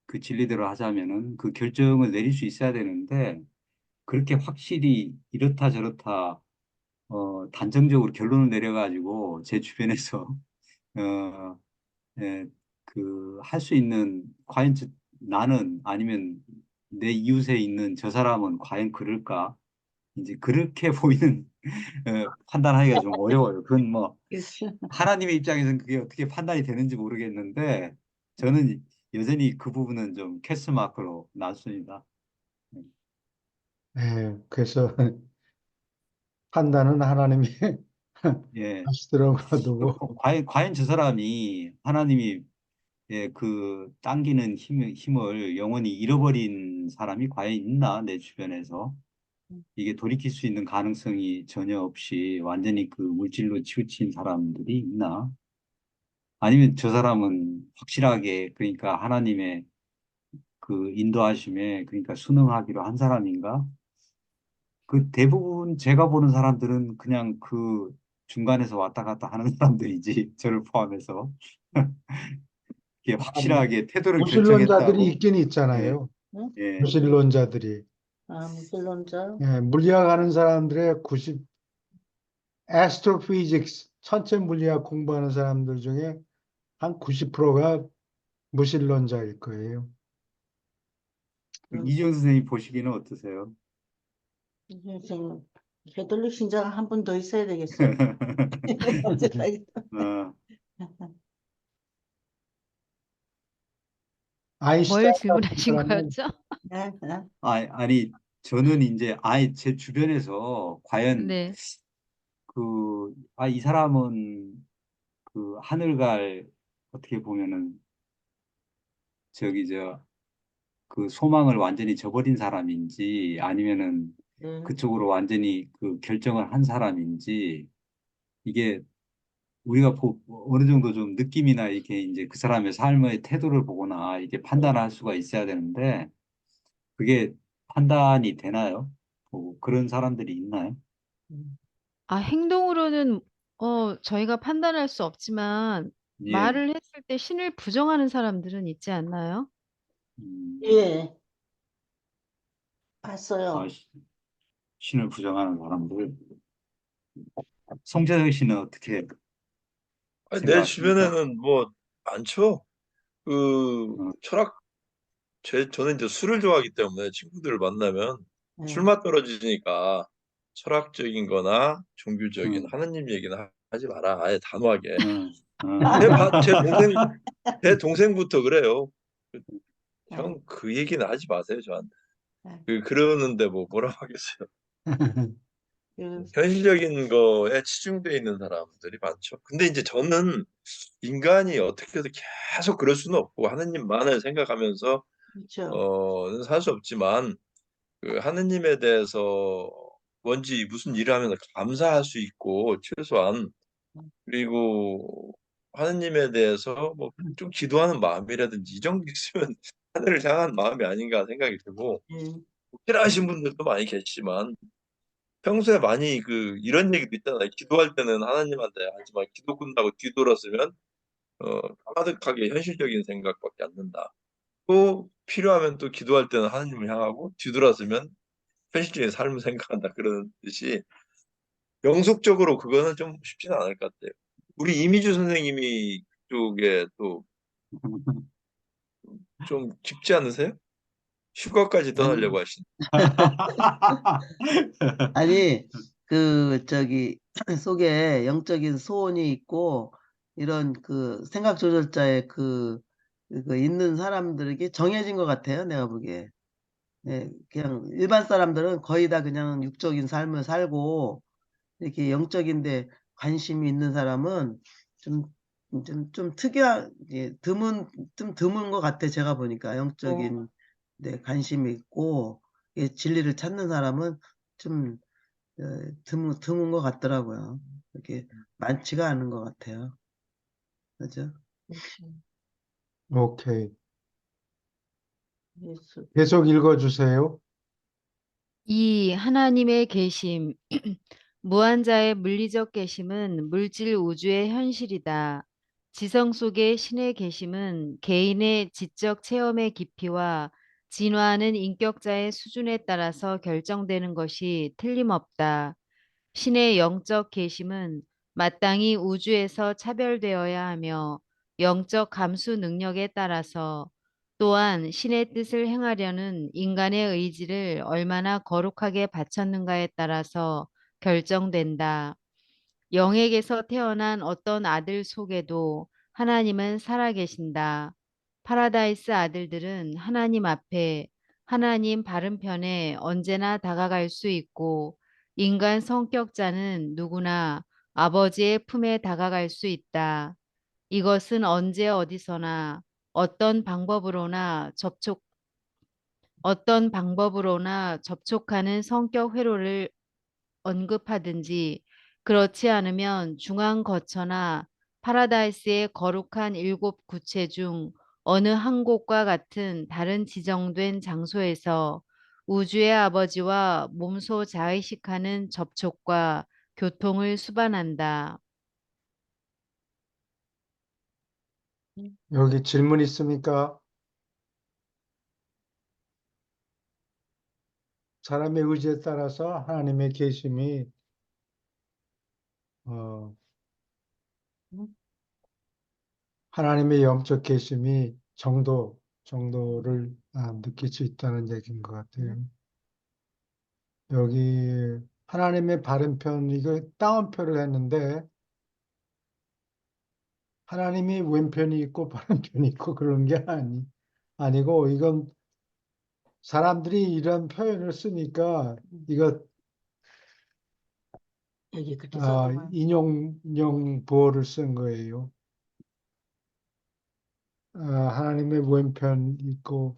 그 진리대로 하자면은 그 결정을 내릴 수 있어야 되는데 그렇게 확실히 이렇다 저렇다 단정적으로 결론을 내려가지고 제 주변에서 어, 예, 그 할 수 있는 과연 나는 아니면 내 이웃에 있는 저 사람은 과연 그럴까? 이제 그렇게 보이는 판단하기가 좀 어려워요. 그건 뭐 그렇죠. 하나님의 입장에서는 그게 어떻게 판단이 되는지 모르겠는데 저는 여전히 그 부분은 좀 캐스 마크로 놨습니다. 네, 그래서 판단은 하나님이 예. 하시더라도 과연 저 사람이 하나님이 그 당기는 힘을 영원히 잃어버린 사람이 과연 있나 내 주변에서 이게 돌이킬 수 있는 가능성이 전혀 없이 완전히 그 물질로 치우친 사람들이 있나? 아니면 저 사람은 확실하게 그러니까 하나님의 그 인도하심에 그러니까 순응하기로 한 사람인가? 그 대부분 제가 보는 사람들은 그냥 그 중간에서 왔다 갔다 하는 사람들이지 저를 포함해서 이게 아, 뭐, 확실하게 태도를 무신론자들이 결정했다고 있긴 예, 있잖아요. 응? 예, 무신론자들이. 아, 무신론자. 예, 물리학하는 사람들의 90, 애스트로피직스, 천체 물리학 공부하는 사람들 중에 한 90%가 무신론자일 거예요. 이지영 선생님 보시기는 어떠세요? 선생님, 캐톨릭 신자가 한 분 더 있어야 되겠어요. 어, 뭘 아인슈타인 같은 질문하신 사람은 거였죠? 네, 네. 아니 저는 이제 아예 제 주변에서 과연 네. 이 사람은 그 하늘갈 어떻게 보면은 저기 그 소망을 완전히 저버린 사람인지 아니면은 네. 그쪽으로 완전히 그 결정을 한 사람인지 이게 우리가 어느 정도 좀 느낌이나 이렇게 이제 그 사람의 삶의 태도를 보거나 이게 판단할 수가 있어야 되는데 그게 판단이 되나요? 뭐 그런 사람들이 있나요? 음, 아, 행동으로는 저희가 판단할 수 없지만 예. 말을 했을 때 신을 부정하는 사람들은 있지 않나요? 음, 예, 아, 봤어요. 신을 부정하는 사람들. 송재석 씨는 어떻게 아니, 내 생각하십니까? 주변에는 뭐 많죠. 그 어, 철학 저는 이제 술을 좋아하기 때문에 친구들을 만나면 네. 술맛 떨어지니까 철학적인 거나 종교적인 어, 하느님 얘기는 하지 마라. 아예 단호하게. 어, 제 동생부터 그래요. 네. 형, 그 얘기는 하지 마세요, 저한테. 네. 그러는데 뭐 뭐라고 하겠어요. 그, 현실적인 거에 치중돼 있는 사람들이 많죠. 근데 이제 저는 인간이 어떻게 해서 계속 그럴 수는 없고 하느님만을 생각하면서 그렇죠. 살 수 없지만 그 하느님에 대해서 뭔지 무슨 일을 하면 감사할 수 있고 최소한 그리고 하느님에 대해서 뭐 좀 기도하는 마음이라든지 이 정도 있으면 하늘을 향한 마음이 아닌가 생각이 들고 예. 필요하신 분들도 많이 계시지만 평소에 많이 이런 얘기도 있잖아요. 기도할 때는 하나님한테 하지만 기도 끝나고 뒤돌았으면 까마득하게 현실적인 생각밖에 안 든다. 또 필요하면 또 기도할 때는 하나님을 향하고 뒤돌았으면 현실적인 삶을 생각한다. 그런 듯이 영속적으로 그거는 좀 쉽지는 않을 것 같아요. 우리 이미주 선생님이 그쪽에 또 좀 깊지 않으세요? 휴가까지 아니, 떠나려고 하신. 아니, 속에 영적인 소원이 있고 이런 그 생각 조절자의 그 있는 사람들에게 정해진 것 같아요. 내가 보기에. 예, 그냥 일반 사람들은 거의 다 그냥 육적인 삶을 살고 이렇게 영적인데 관심이 있는 사람은 좀, 좀 특이한, 예, 좀 드문 것 같아. 제가 보니까 영적인 데 관심이 있고 예, 진리를 찾는 사람은 좀 드문 것 같더라고요. 이렇게 많지가 않은 것 같아요. 그죠? 그렇지. 오케이. 예수. 계속 읽어주세요. 이 하나님의 계심, 무한자의 물리적 계심은 물질 우주의 현실이다. 지성 속의 신의 계심은 개인의 지적 체험의 깊이와 진화하는 인격자의 수준에 따라서 결정되는 것이 틀림없다. 신의 영적 계심은 마땅히 우주에서 차별되어야 하며 영적 감수 능력에 따라서 또한 신의 뜻을 행하려는 인간의 의지를 얼마나 거룩하게 바쳤는가에 따라서 결정된다. 영에게서 태어난 어떤 아들 속에도 하나님은 살아계신다. 파라다이스 아들들은 하나님 앞에 하나님 바른편에 언제나 다가갈 수 있고 인간 성격자는 누구나 아버지의 품에 다가갈 수 있다. 이것은 언제 어디서나 어떤 방법으로나 접촉하는 성격 회로를 언급하든지 그렇지 않으면 중앙 거처나 파라다이스의 거룩한 일곱 구체 중 어느 한 곳과 같은 다른 지정된 장소에서 우주의 아버지와 몸소 자의식하는 접촉과 교통을 수반한다. 여기 질문 있습니까? 사람의 의지에 따라서 하나님의 계심이 어, 하나님의 영적 계심이 정도를 느낄 수 있다는 얘기인 것 같아요. 여기 하나님의 바른편 이거 따옴표를 했는데 하나님이 왼편이 있고 바른편이 있고 그런 게 아니고 이건 사람들이 이런 표현을 쓰니까 이거 여기 그렇게 써놓으면 인용 부호를 쓴 거예요. 하나님의 왼편 있고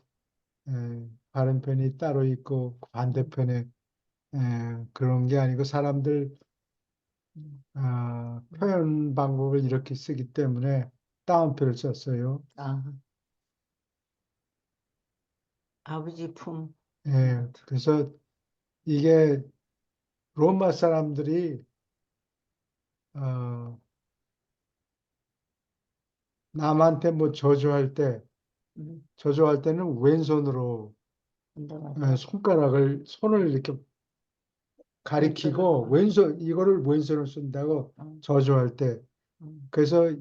바른편이 따로 있고 반대편에 그런 게 아니고 사람들 표현 방법을 이렇게 쓰기 때문에 따옴표를 썼어요. 아버지 품. 그래서 이게 로마 사람들이 남한테 뭐 저주할 때는 왼손으로 손을 이렇게 가리키고 이거를 왼손을 쓴다고 저주할 때. 그래서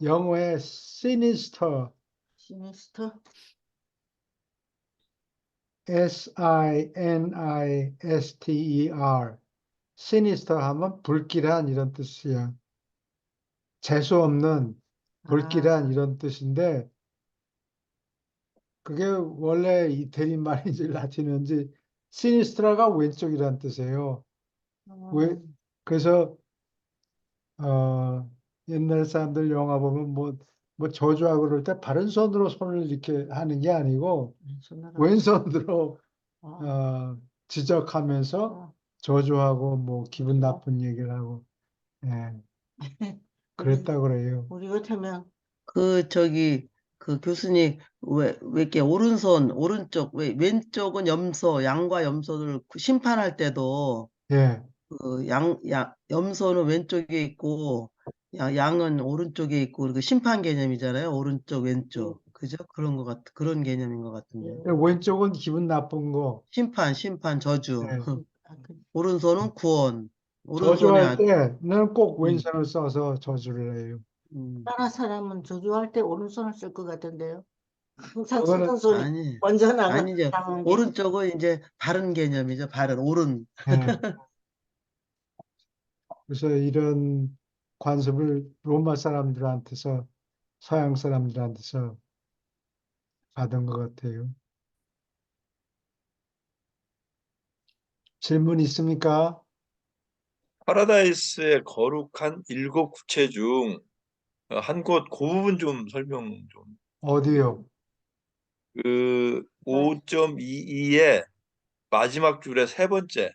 영어의 sinister, 시니스터. S-I-N-I-S-T-E-R, sinister 하면 불길한 이런 뜻이야. 재수 없는 불길한 이런 뜻인데 그게 원래 이태리 말인지 라틴어인지 시니스트라가 왼쪽이란 뜻이에요. 그래서 옛날 사람들 영화 보면 뭐 저주하고 그럴 때 바른 손으로 손을 이렇게 하는 게 아니고 왼손으로 지적하면서 저주하고 뭐 기분 나쁜 얘기를 하고 그랬다 그래요. 우리 같으면 그 교수님 왜 이렇게 오른쪽 왼쪽은 염소 양과 염소를 심판할 때도 예, 염소는 왼쪽에 있고 양은 오른쪽에 있고 그리고 심판 개념이잖아요. 오른쪽 왼쪽 그죠? 그런 개념인 것 같은데 왼쪽은 기분 나쁜 거. 심판 저주 예. 오른손은 구원 저주할 오른손에 때는 꼭 왼손을 써서 저주를 해요. 나라 사람은 저주할 때 오른손을 쓸 것 같은데요. 항상 그거는 쓰던 손이 아니, 먼저 아니죠. 나간 게. 오른쪽은 이제 바른 개념이죠. 바른, 오른. 예. 그래서 이런 관습을 로마 사람들한테서 서양 사람들한테서 받은 것 같아요. 질문 있습니까? 파라다이스의 거룩한 7구체 중 한 곳 그 부분 좀 설명 좀. 어디요? 그 5.22의 마지막 줄의 세 번째.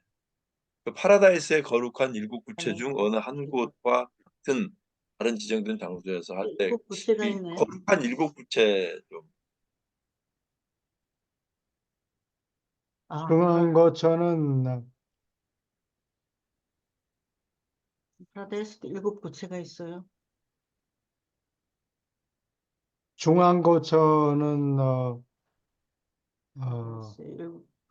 그 파라다이스의 거룩한 7구체 중 어느 한 곳과 같은 다른 지정된 장소에서 할 때 일곱 구체가 이 있네. 거룩한 7구체 좀. 아, 중한 거처는 파라다이스도 7구체가 있어요. 중한 거처는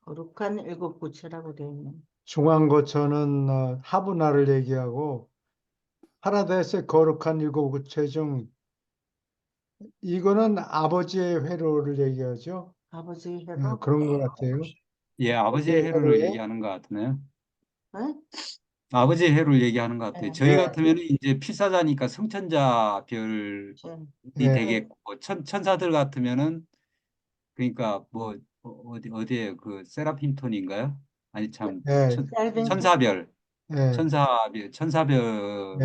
거룩한 7구체라고 되어 있네. 중한 거처는 하브나를 얘기하고 파라다이스의 거룩한 7구체 중 이거는 아버지의 회로를 얘기하죠. 아버지 예, 회로? 그런 것 같아요. 예, 아버지의 아버지의 해를 회로에 얘기하는 것 같으네요. 네? 아버지의 해를 얘기하는 것 같아요. 네. 저희 예, 같으면 이제 필사자니까 성천자 별이 네. 되겠고, 천사들 같으면은, 그러니까 뭐, 어디에 그 세라핌톤인가요? 아니, 참, 예, 쌀뱅 천사별, 예, 천사별을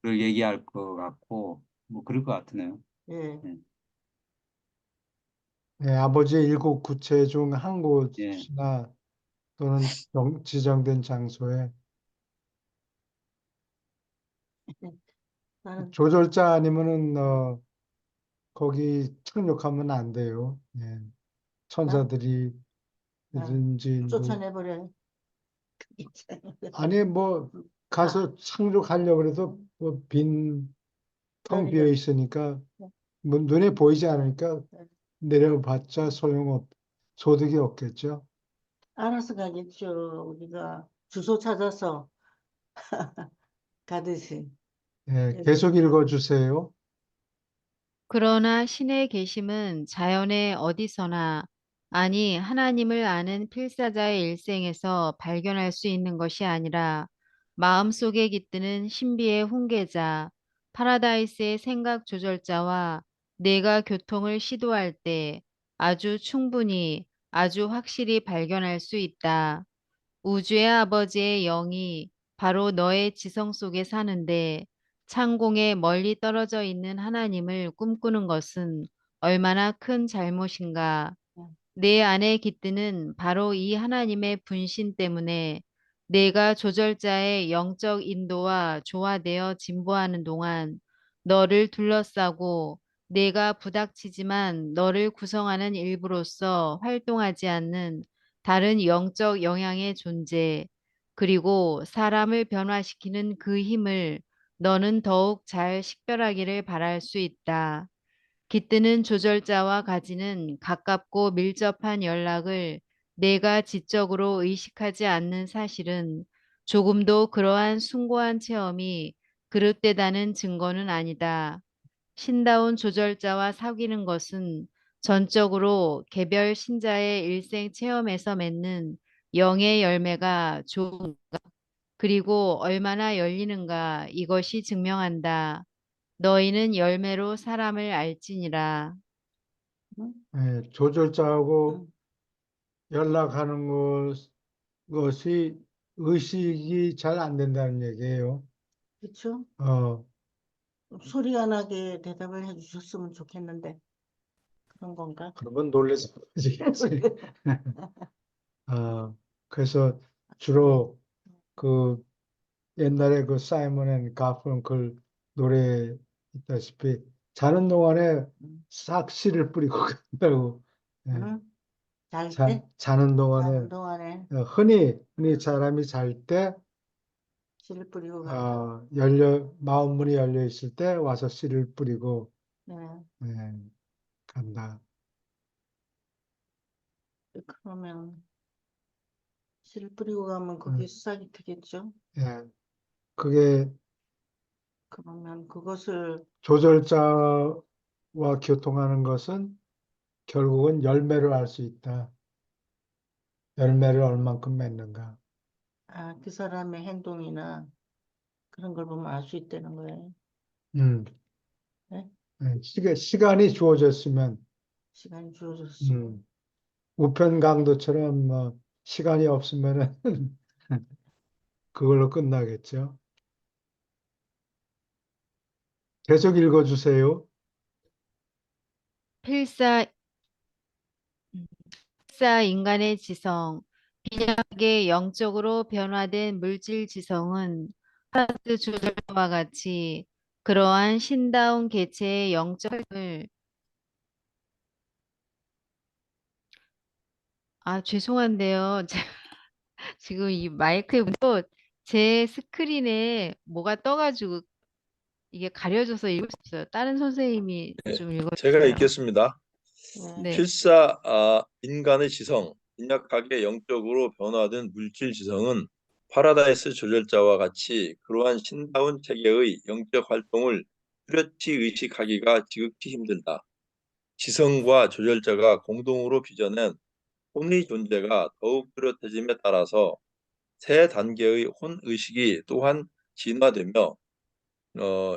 예, 얘기할 것 같고, 뭐, 그럴 것 같으네요. 예. 예. 예, 아버지의 7구체 중 한 예. 곳이나 또는 지정된 장소에 나는 조절자 아니면은 거기 착륙하면 안 돼요. 예, 나 천사들이든지 뭐 쫓아내버려. 아니 뭐 가서 착륙하려고 그래도 뭐 빈 텅 비어 자리가. 있으니까 뭐 눈에 보이지 않으니까 내려봤자 소득이 없겠죠. 알아서 가겠죠. 우리가 주소 찾아서 가듯이. 예, 예. 계속 읽어주세요. 그러나 신의 계심은 자연의 어디서나, 아니 하나님을 아는 필사자의 일생에서 발견할 수 있는 것이 아니라 마음속에 깃드는 신비의 훈계자, 파라다이스의 생각 조절자와 내가 교통을 시도할 때 아주 충분히, 아주 확실히 발견할 수 있다. 우주의 아버지의 영이 바로 너의 지성 속에 사는데 창공에 멀리 떨어져 있는 하나님을 꿈꾸는 것은 얼마나 큰 잘못인가. 내 안에 깃드는 바로 이 하나님의 분신 때문에 내가 조절자의 영적 인도와 조화되어 진보하는 동안 너를 둘러싸고 내가 부닥치지만 너를 구성하는 일부로서 활동하지 않는 다른 영적 영향의 존재, 그리고 사람을 변화시키는 그 힘을 너는 더욱 잘 식별하기를 바랄 수 있다. 깃드는 조절자와 가지는 가깝고 밀접한 연락을 내가 지적으로 의식하지 않는 사실은 조금도 그러한 숭고한 체험이 그릇되다는 증거는 아니다. 신다운 조절자와 사귀는 것은 전적으로 개별 신자의 일생 체험에서 맺는 영의 열매가 그리고 얼마나 열리는가 이것이 증명한다. 너희는 열매로 사람을 알지니라. 응? 예, 조절자하고 응. 연락하는 것이 의식이 잘 안 된다는 얘기예요. 그렇죠? 어, 소리 안 나게 대답을 해주셨으면 좋겠는데 그런 건가? 그러면 놀래서 그러지. 그래서 주로 그 옛날에 그 사이먼 앤 가펑클 노래 있다시피 자는 동안에 응. 싹 씨를 뿌리고 간다고. 예, 응? 잘 때? 자는 동안에 자는 동안에 흔히 사람이 잘 때 씨를 뿌리고 간다. 마음문이 열려 있을 때 와서 씨를 뿌리고 네. 예, 간다. 그러면 씨를 뿌리고 가면 어, 거기 수작이 트겠죠? 예, 그게 그러면 그것을 조절자와 교통하는 것은 결국은 열매를 알 수 있다. 열매를 얼만큼 맺는가. 아, 그 사람의 행동이나 그런 걸 보면 알 수 있다는 거예요. 음, 네? 시간이 주어졌으면, 시간이 주어졌으면. 우편 강도처럼 뭐 시간이 없으면은 그걸로 끝나겠죠. 계속 읽어주세요. 필사 필사 인간의 지성, 빈약하게 영적으로 변화된 물질 지성은 파트 조절과 같이 그러한 신다운 개체의 영적을 아 죄송한데요. 지금 이 마이크에 또 제 스크린에 뭐가 떠가지고 이게 가려져서 읽을 수 없어요. 다른 선생님이 네, 좀 제가 읽어주세요. 읽겠습니다. 네. 네. 필사 인간의 지성, 빈약하게 영적으로 변화된 물질 지성은 파라다이스 조절자와 같이 그러한 신다운 체계의 영적 활동을 뚜렷이 의식하기가 지극히 힘들다. 지성과 조절자가 공동으로 빚어낸 혼의 존재가 더욱 뚜렷해짐에 따라서 새 단계의 혼의식이 또한 진화되며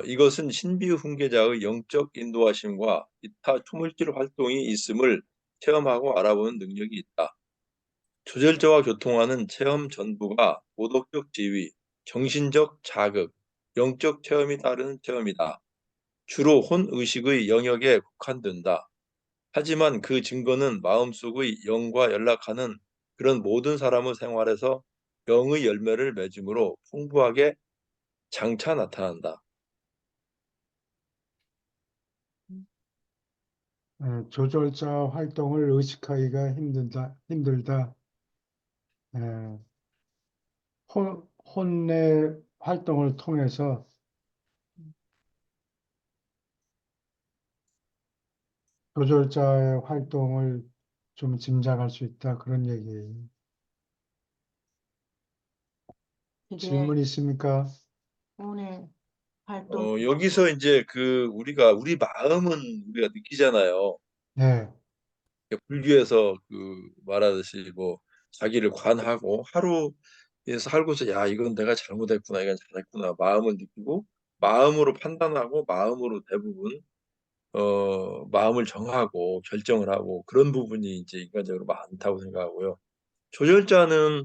이것은 신비훈계자의 영적 인도하심과 이타 초물질 활동이 있음을 체험하고 알아보는 능력이 있다. 조절자와 교통하는 체험 전부가 도덕적 지위, 정신적 자극, 영적 체험이 따르는 체험이다. 주로 혼의식의 영역에 국한된다. 하지만 그 증거는 마음속의 영과 연락하는 그런 모든 사람의 생활에서 영의 열매를 맺음으로 풍부하게 장차 나타난다. 조절자 활동을 의식하기가 힘들다. 에, 혼의 활동을 통해서 조절자의 활동을 좀 짐작할 수 있다. 그런 얘기예요. 그게 질문 있습니까? 혼의 활동. 여기서 이제 우리 마음은 우리가 느끼잖아요. 네, 불교에서 말하듯이 뭐 자기를 관하고 하루에 살고서 야 이건 내가 잘못했구나 이건 잘했구나 마음을 느끼고 마음으로 판단하고 마음으로 대부분 마음을 정하고 결정을 하고 그런 부분이 이제 인간적으로 많다고 생각하고요. 조절자는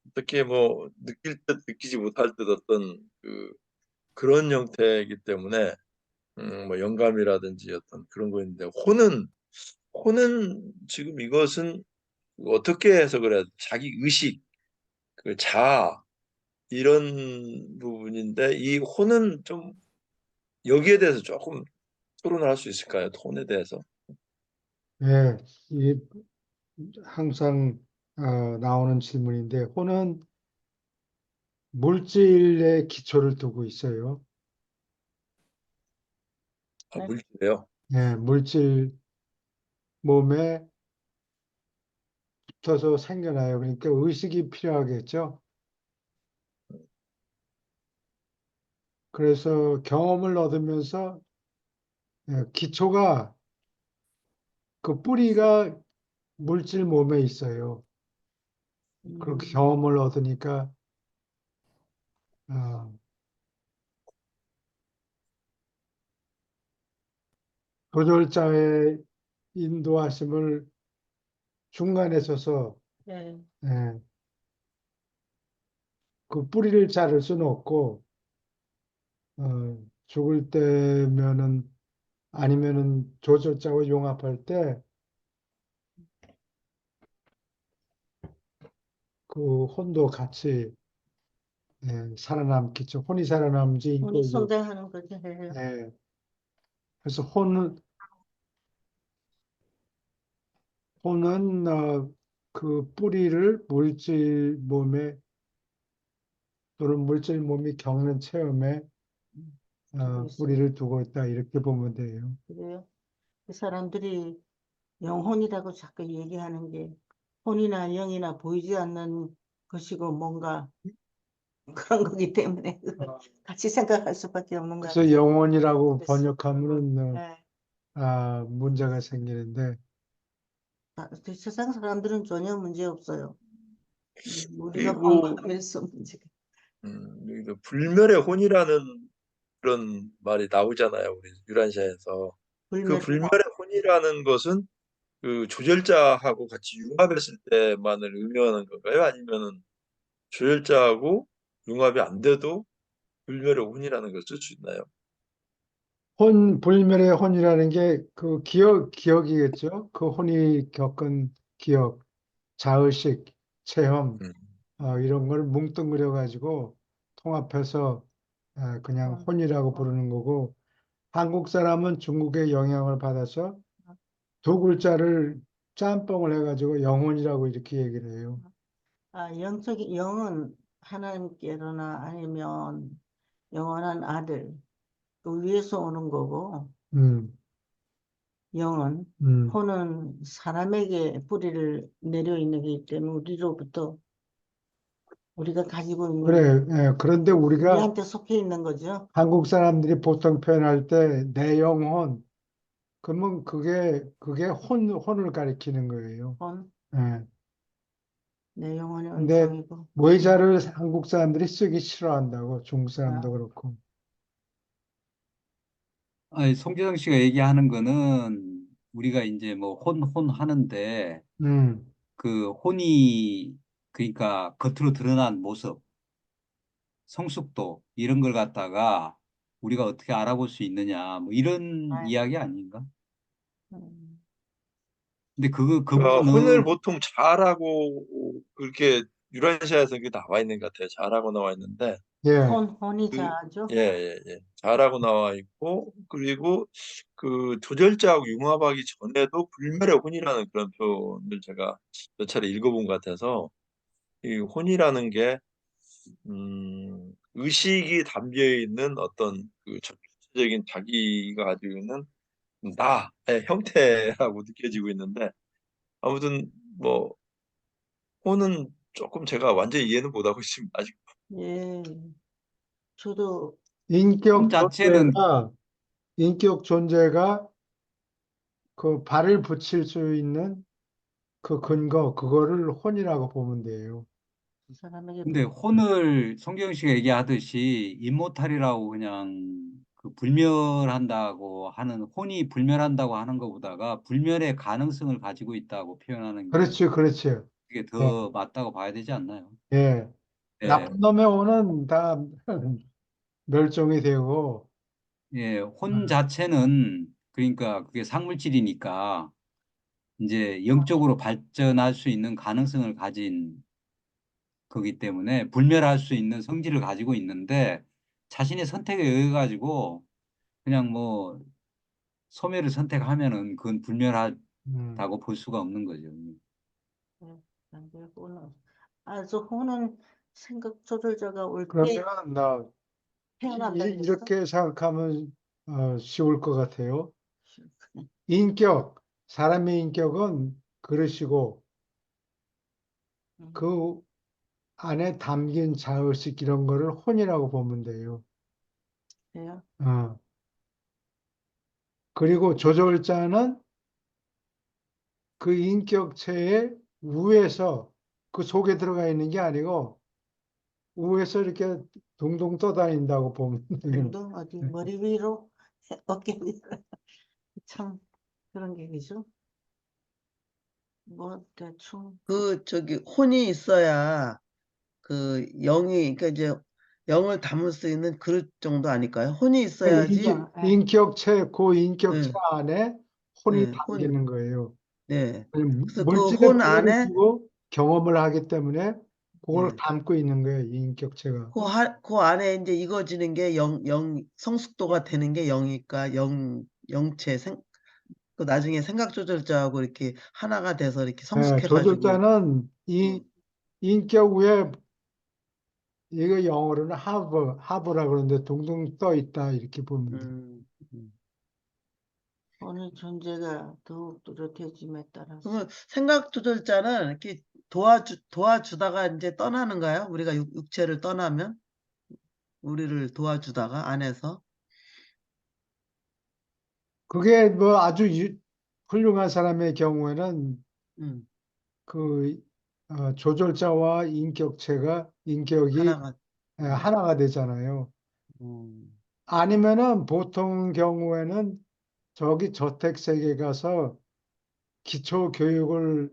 어떻게 뭐 느낄 듯 느끼지 못할 듯 어떤 그런 형태이기 때문에 뭐 영감이라든지 어떤 그런 거있는데 혼은 지금 이것은 어떻게 해석을 해야 돼? 자기 의식, 자아 이런 부분인데 이 혼은 좀 여기에 대해서 조금 토론을 할 수 있을까요? 혼에 대해서. 네, 이 항상 나오는 질문인데, 혼은 물질의 기초를 두고 있어요. 네? 물질이에요. 네, 물질 몸에 붙어서 생겨나요. 그러니까 의식이 필요하겠죠. 그래서 경험을 얻으면서 기초가 그 뿌리가 물질 몸에 있어요. 그렇게 경험을 얻으니까 어, 조절자의 인도하심을 중간에 서서 네. 예, 그 뿌리를 자를 수는 없고 죽을 때면은 아니면은 조절자와 용합할 때 그 혼도 같이 살아남겠죠. 혼이 살아남지 혼이 이거 성장하는 거죠. 예, 그래서 혼은 그 뿌리를 물질 몸에 또는 물질 몸이 겪는 체험에 두고 있어요. 뿌리를 두고 있다 이렇게 보면 돼요. 그래요. 그 사람들이 영혼이라고 자꾸 얘기하는 게 혼이나 영이나 보이지 않는 것이고 뭔가 그런 거기 때문에 같이 생각할 수밖에 없는 것 그래서 같아요. 영혼이라고 그래서, 번역하면은 네. 문제가 생기는데 세상 사람들은 전혀 문제 없어요. 우리가 그리고 반감해서 문제가. 여기도 불멸의 혼이라는 그런 말이 나오잖아요. 우리 유란시아에서. 그 불멸. 불멸의 혼이라는 것은 그 조절자하고 같이 융합했을 때만을 의미하는 건가요? 아니면은 조절자하고 융합이 안 돼도 불멸의 혼이라는 걸 쓸 수 있나요? 불멸의 혼이라는 게 그 기억이겠죠. 그 혼이 겪은 기억, 자의식, 체험, 음. 이런 걸 뭉뚱그려 가지고 통합해서 그냥 혼이라고 부르는 거고, 한국 사람은 중국의 영향을 받아서 두 글자를 짬뽕을 해가지고 영혼이라고 이렇게 얘기를 해요. 영적인 영은 하나님께로나 아니면 영원한 아들 그 위에서 오는 거고, 음, 영은 음. 혼은 사람에게 뿌리를 내려 있는 거기 때문에 우리로부터 우리가 가지고 있는 그래. 그런데 우리가 우리한테 속해 있는 거죠. 한국 사람들이 보통 표현할 때 내 영혼, 그러면 그게 혼을 가리키는 거예요. 혼, 예. 내 영혼의 근데 은총이고. 모의자를 한국 사람들이 쓰기 싫어한다고, 중국 사람도 아, 그렇고. 아니, 송재성 씨가 얘기하는 거는 우리가 이제 뭐 혼 하는데 음, 그 혼이 그러니까 겉으로 드러난 모습, 성숙도 이런 걸 갖다가 우리가 어떻게 알아볼 수 있느냐 뭐 이런 아, 이야기 아닌가? 음, 근데 그 혼을 부분은 보통 잘하고 그렇게 유란시아에서 그게 나와 있는 것 같아요. 잘하고 나와 있는데 예. 혼이 그, 자죠. 예, 예, 예. 잘하고 나와 있고, 그리고 그 조절자하고 융합하기 전에도 불멸의 혼이라는 그런 표현을 제가 몇 차례 읽어본 것 같아서, 이 혼이라는 게, 의식이 담겨 있는 어떤 그 전체적인 자기가 가지고 있는 나의 형태라고 느껴지고 있는데, 아무튼 뭐, 혼은 조금 제가 완전히 이해는 못하고 있습니다. 아직. 예, 저도 혼 자체는 인격 존재가 그 발을 붙일 수 있는 그 근거, 그거를 혼이라고 보면 돼요. 그 사람에게 근데 혼을 송경 씨가 얘기하듯이 임모탈이라고 그냥 그 불멸한다고 하는 혼이 불멸한다고 하는 것보다가 불멸의 가능성을 가지고 있다고 표현하는 게 그렇지, 그렇지. 그게 예, 더 맞다고 봐야 되지 않나요? 예. 예, 나쁜 놈의 혼은 다 멸종이 되고, 예, 혼 자체는 그러니까 그게 상물질이니까 이제 영적으로 발전할 수 있는 가능성을 가진 거기 때문에 불멸할 수 있는 성질을 가지고 있는데 자신의 선택에 의해 가지고 그냥 뭐 소멸을 선택하면은 그건 음, 불멸하다고 볼 수가 없는 거죠. 혼은 저 혼은 생각 조절자가 올 때 그러면 나 태어난다 그랬어? 이렇게 생각하면 쉬울 것 같아요. 인격, 사람의 인격은 그릇이고, 그 안에 담긴 자의식 이런 거를 혼이라고 보면 돼요. 그래요? 어. 그리고 조절자는 그 인격체의 위에서 그 속에 들어가 있는 게 아니고 위에서 이렇게 둥둥 떠다닌다고 보면 돼요. 둥둥 어디 머리 위로 어깨 위로 참 그런 얘기죠. 뭐 대충 저기 혼이 있어야 그 영이 그러니까 이제 영을 담을 수 있는 그릇 정도 아닐까요? 혼이 있어야지. 인격체, 그 인격체 네, 안에 혼이 네, 담기는 거예요. 네. 그래서 그 물질의 혼 뿌리를 안에, 쥐고 경험을 하기 때문에 그걸 네, 담고 있는 거예요, 이 인격체가. 그 안에 이제 익어지는 게 성숙도가 되는 게 영이니까 영체 그 나중에 생각 조절자하고 이렇게 하나가 돼서 이렇게 성숙해가지고. 조절자는 음, 이 인격 위에 이거 영어로는 하버라 그러는데 둥둥 떠 있다 이렇게 보면 돼. 음, 음. 오늘 존재가 더욱 뚜렷해짐에 따라서 그러면 생각 조절자는 이렇게 도와주다가 이제 떠나는가요? 우리가 육체를 떠나면 우리를 도와주다가 안에서. 그게 뭐 아주 훌륭한 사람의 경우에는 음, 그 조절자와 인격이 하나가. 하나가 되잖아요. 음, 아니면은 보통 경우에는 저기 저택세계 가서 기초 교육을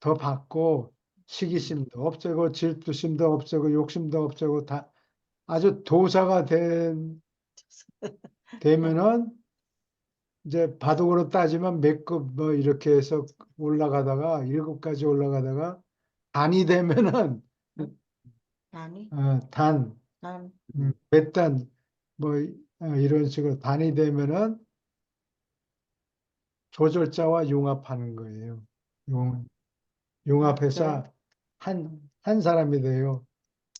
더 받고 시기심도 없애고 질투심도 없애고 욕심도 없애고 다 아주 도사가 되면은 이제 바둑으로 따지면 몇 급 뭐 이렇게 해서 올라가다가 7까지 올라가다가 단이 되면은 아니, 단, 난 몇 단, 뭐 이런 식으로 단이 되면은 조절자와 융합하는 거예요. 융합해서 그래. 한 사람이 돼요.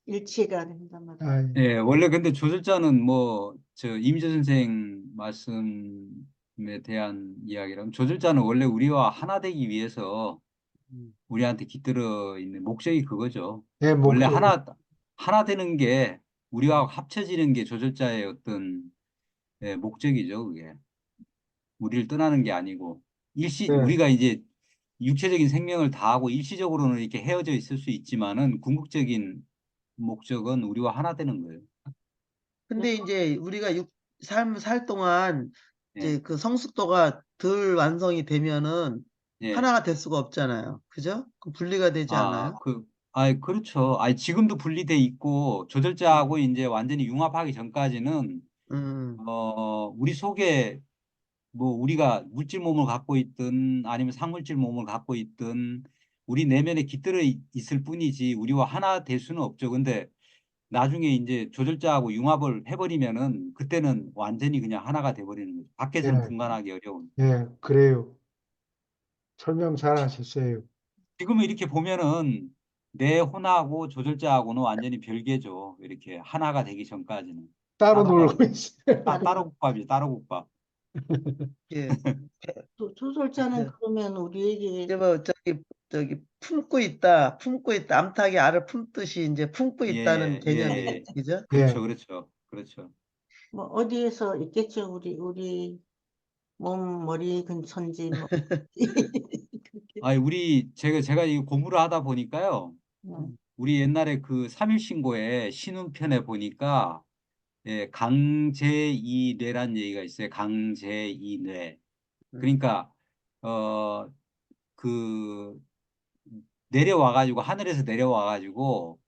일치가 된단 말이야. 아, 예, 원래 근데 조절자는 뭐, 이미재 선생 말씀에 대한 이야기라면, 조절자는 원래 우리와 하나 되기 위해서 음, 우리한테 깃들어 있는 목적이 그거죠. 예, 원래 목적이. 하나 되는 게, 우리와 합쳐지는 게 조절자의 어떤 목적이죠, 그게. 우리를 떠나는 게 아니고, 네, 우리가 이제 육체적인 생명을 다하고 일시적으로는 이렇게 헤어져 있을 수 있지만은, 궁극적인 목적은 우리와 하나 되는 거예요. 근데 이제 우리가 삶을 살 동안 예, 이제 그 성숙도가 덜 완성이 되면은 예. 하나가 될 수가 없잖아요. 그죠? 그 분리가 되지 않아요? 그렇죠. 지금도 분리돼 있고, 조절자하고 이제 완전히 융합하기 전까지는, 음, 우리 속에 뭐 우리가 물질 몸을 갖고 있든 아니면 상물질 몸을 갖고 있든 우리 내면에 깃들어 있을 뿐이지 우리와 하나 될 수는 없죠. 근데 나중에 이제 조절자하고 융합을 해버리면은 그때는 완전히 그냥 하나가 돼버리는 거죠. 밖에서는 예, 분간하기 어려운. 예, 그래요. 설명 잘 하셨어요. 지금 이렇게 보면은 내 혼하고 조절자하고는 완전히 별개죠. 이렇게 하나가 되기 전까지는. 따로 따로 놀고 가고, 있어요. 따로 국밥이죠. 따로 국밥. 예. 조절자는 그러면 우리에게 이제 뭐 저기 품고 있다. 암탉이 알을 품듯이 이제 품고 있다는 예, 예, 개념이에요. 예. 그죠? 예, 그렇죠, 그렇죠, 그렇죠. 뭐 어디에서 있겠죠. 우리 몸, 머리 근처인지 뭐. 그렇게. 제가 이 공부를 하다 보니까요. 음, 우리 옛날에 그 3.1신고에 신운편에 보니까, 예, 강제이뇌란 얘기가 있어요. 강제이뇌. 음, 그러니까, 어, 그, 내려와가지고, 하늘에서 내려와가지고,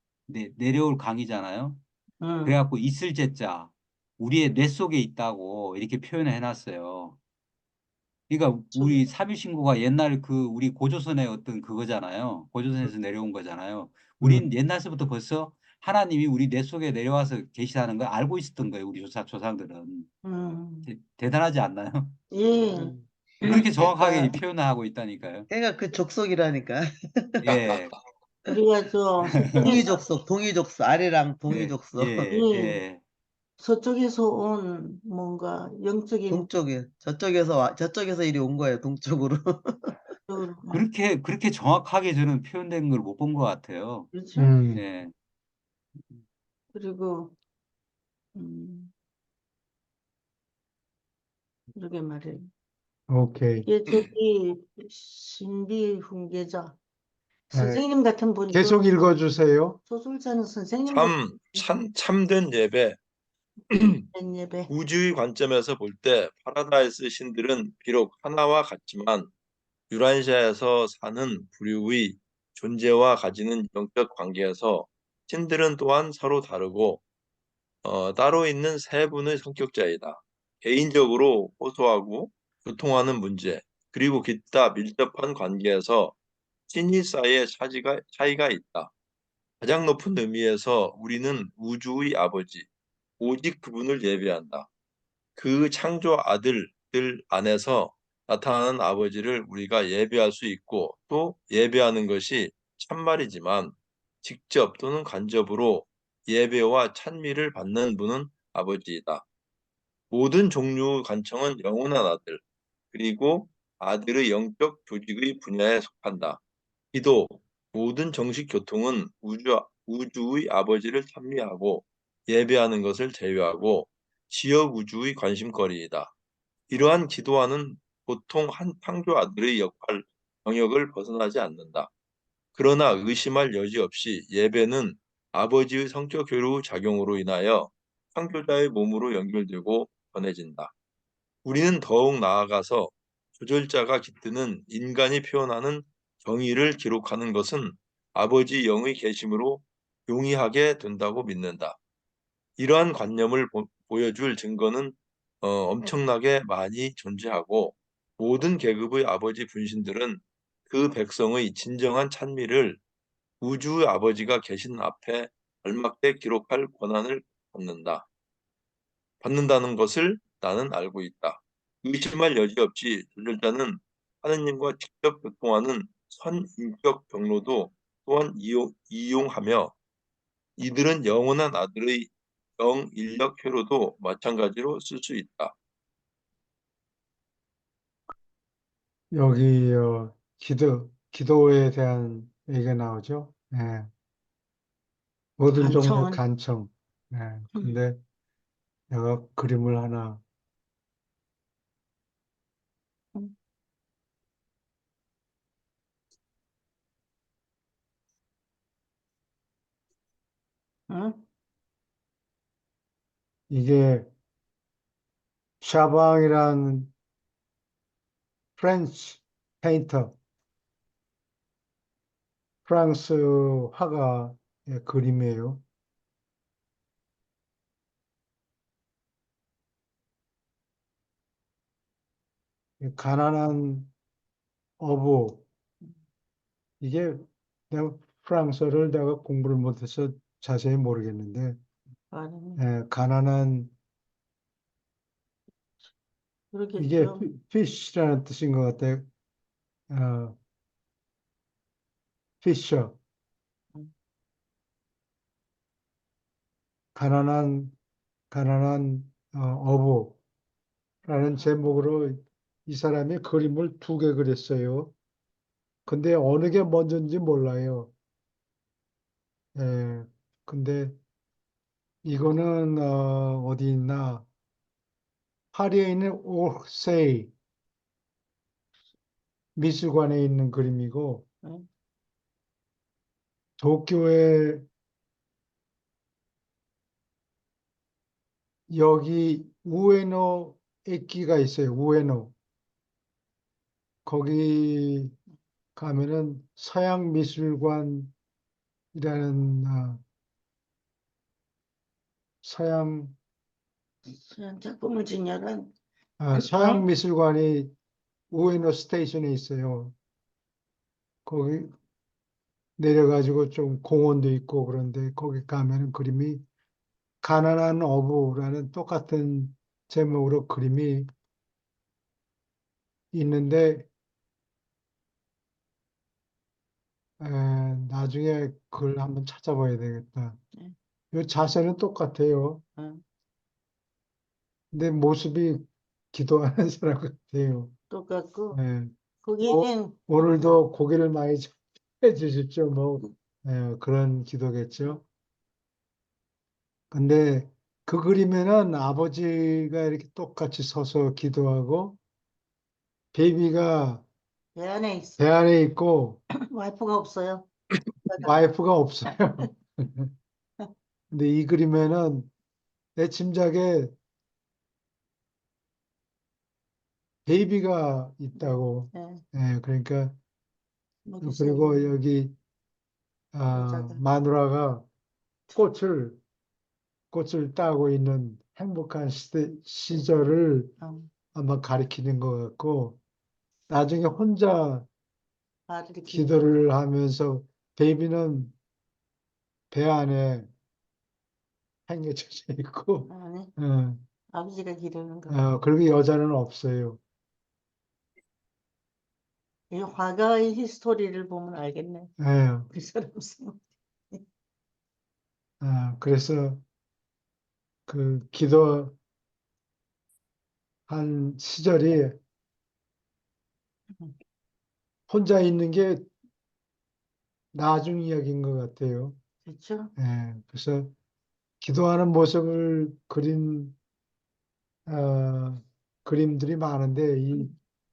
내려올 강이잖아요. 음, 그래갖고 있을 제자, 우리의 뇌 속에 있다고 이렇게 표현을 해놨어요. 그러니까 저기, 우리 삼일신고가 옛날 우리 고조선의 어떤 그거잖아요. 고조선에서 내려온 거잖아요. 우린 음, 옛날서부터 벌써 하나님이 우리 뇌 속에 내려와서 계시다는 걸 알고 있었던 거예요. 우리 조상들은. 음, 대단하지 않나요? 예. 음. 그렇게 정확하게 이 그러니까 표현을 하고 있다니까요. 그 족속이라니까. 예, 우리가 서쪽에서, 동이족속, 아래랑 예, 동이족속. 예, 예, 예. 서쪽에서 온 뭔가 영적인 저쪽에서 이리 온 거예요, 동쪽으로. 쪽으로, 그렇게 정확하게 저는 표현된 걸 못 본 것 같아요. 그렇죠? 음, 예. 그리고, 음, 그러게 말이에요. 오케이. 이게 저기 신비 훈계자 예, 선생님 같은 분, 계속 읽어주세요. 소설자는 선생님 같은 참된 예배. 예배. 우주의 관점에서 볼 때 파라다이스 신들은 비록 하나와 같지만 유란시아에서 사는 부류의 존재와 가지는 영적 관계에서 신들은 또한 서로 다르고 따로 있는 세 분의 성격자이다. 개인적으로 호소하고 교통하는 문제, 그리고 기타 밀접한 관계에서 신이 사이의 차이가 있다. 가장 높은 의미에서 우리는 우주의 아버지, 오직 그분을 예배한다. 그 창조 아들들 안에서 나타나는 아버지를 우리가 예배할 수 있고 또 예배하는 것이 참말이지만 직접 또는 간접으로 예배와 찬미를 받는 분은 아버지이다. 모든 종류의 간청은 영원한 아들, 그리고 아들의 영적 조직의 분야에 속한다. 기도, 모든 정식 교통은 우주의 아버지를 찬미하고 예배하는 것을 제외하고 지역 우주의 관심거리이다. 이러한 기도하는 보통 한 창조 아들의 영역을 벗어나지 않는다. 그러나 의심할 여지 없이 예배는 아버지의 성적 교류 작용으로 인하여 창조자의 몸으로 연결되고 전해진다. 우리는 더욱 나아가서 조절자가 깃드는 인간이 표현하는 정의를 기록하는 것은 아버지 영의 계심으로 용이하게 된다고 믿는다. 이러한 관념을 보여줄 증거는 엄청나게 많이 존재하고 모든 계급의 아버지 분신들은 그 백성의 진정한 찬미를 우주의 아버지가 계신 앞에 알맞게 기록할 권한을 받는다는 것을 나는 알고 있다. 의심할 여지 없이 조절자는 하느님과 직접 교통하는 선인격 경로도 또한 이용하며 이들은 영원한 아들의 영인력 회로도 마찬가지로 쓸 수 있다. 여기 기도에 대한 얘기가 나오죠. 예. 모든 종류의 간청은 간청. 예. 근데 내가 그림을 하나 음, 응? 이게 샤방이라는 프렌치 페인터, 프랑스 화가의 그림이에요. 이 가난한 어부, 이게 내가 프랑스어를 내가 공부를 못해서 자세히 모르겠는데, 아니, 가난한, 이게 그러겠죠. fish라는 뜻인 것 같아요. 어, 피셔, 음, 가난한, 가난한 어부라는 제목으로 이 사람이 그림을 두 개 그렸어요. 근데 어느 게 먼저인지 몰라요. 예, 근데 이거는 어디 있나? 파리에 있는 오르세이 미술관에 있는 그림이고 응? 도쿄에 여기 우에노駅가 있어요. 우에노. 거기 가면은 서양 미술관이라는 서양 그냥 작품을 진열한, 서양 응? 미술관이 우에노 스테이션에 있어요. 거기 내려가지고 좀 공원도 있고 그런데 거기 가면은 그림이 가난한 어부라는 똑같은 제목으로 그림이 있는데 에, 나중에 그걸 한번 찾아봐야 되겠다. 네. 이 자세는 똑같아요. 응, 근데 모습이 기도하는 사람 같아요. 똑같고, 예. 거기는, 오늘도 고기를 많이 해 주십시오. 뭐 그런 기도겠죠. 근데 그 그림에는 아버지가 이렇게 똑같이 서서 기도하고 베이비가 배 안에 있어. 배 안에 있고 와이프가 없어요. 와이프가 없어요. 근데 이 그림에는 내 짐작에 베이비가 있다고. 네, 그러니까 여기서 그리고 여기 여자가, 마누라가 꽃을 꽃을 따고 있는 행복한 시절을 응, 아마 가리키는 것 같고 나중에 혼자 말을 이렇게, 기도를 하면서 베이비는 배 안에 행겨져 있고 아니, 어, 아버지가 기르는가. 그리고 여자는 없어요. 이 화가의 히스토리를 보면 알겠네. 예, 그 사람 생각. 그래서 그 기도한 시절이 혼자 있는 게 나중 이야기인 것 같아요. 그렇죠? 그래서 기도하는 모습을 그린 그림들이 많은데 이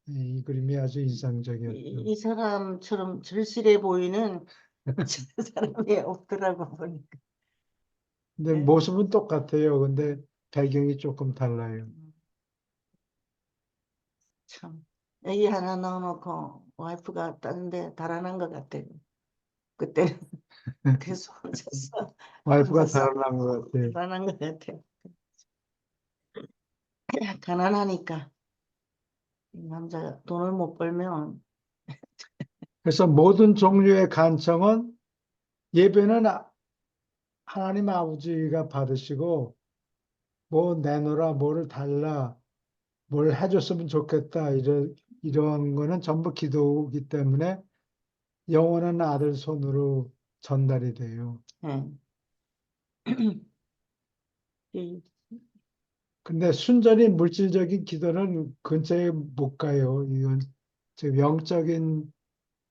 이 그림이 아주 인상적이었죠. 이 사람처럼 절실해 보이는 저 사람이 없더라고 보니까. 근데 네. 모습은 똑같아요. 근데 배경이 조금 달라요. 참. 애기 하나 넣어놓고 와이프가 다른 데 달아난 것 같아요. 그때는 계속 혼자서 와이프가 혼자서 달아난 것 같아요. 달아난 것 같아요. 가난하니까 이 남자가 돈을 못 벌면 그래서 모든 종류의 간청은 예배는 하나님 아버지가 받으시고 뭐 내놓으라, 뭐를 달라, 뭘 해줬으면 좋겠다 이런 거는 전부 기도이기 때문에 영원한 아들 손으로 전달이 돼요. 예. 이- 근데 순전히 물질적인 기도는 근처에 못 가요. 이건 지금 영적인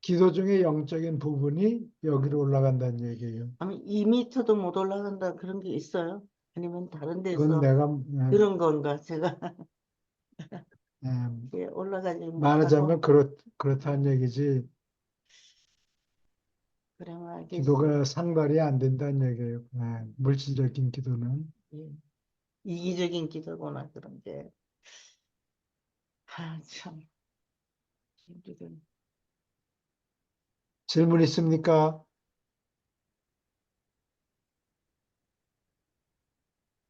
기도 중에 영적인 부분이 여기로 올라간다는 얘기예요. 아니 2미터도 못 올라간다 그런 게 있어요? 아니면 다른 그건 데서 내가 그런 건가? 제가 음, 예, 올라가지 못하고 말하자면 그렇다는 얘기지. 그러면 알겠지. 기도가 상달이 안 된다는 얘기예요. 물질적인 기도는. 예. 이기적인 기도구나 그런 게. 아, 참. 우리는 질문 있습니까?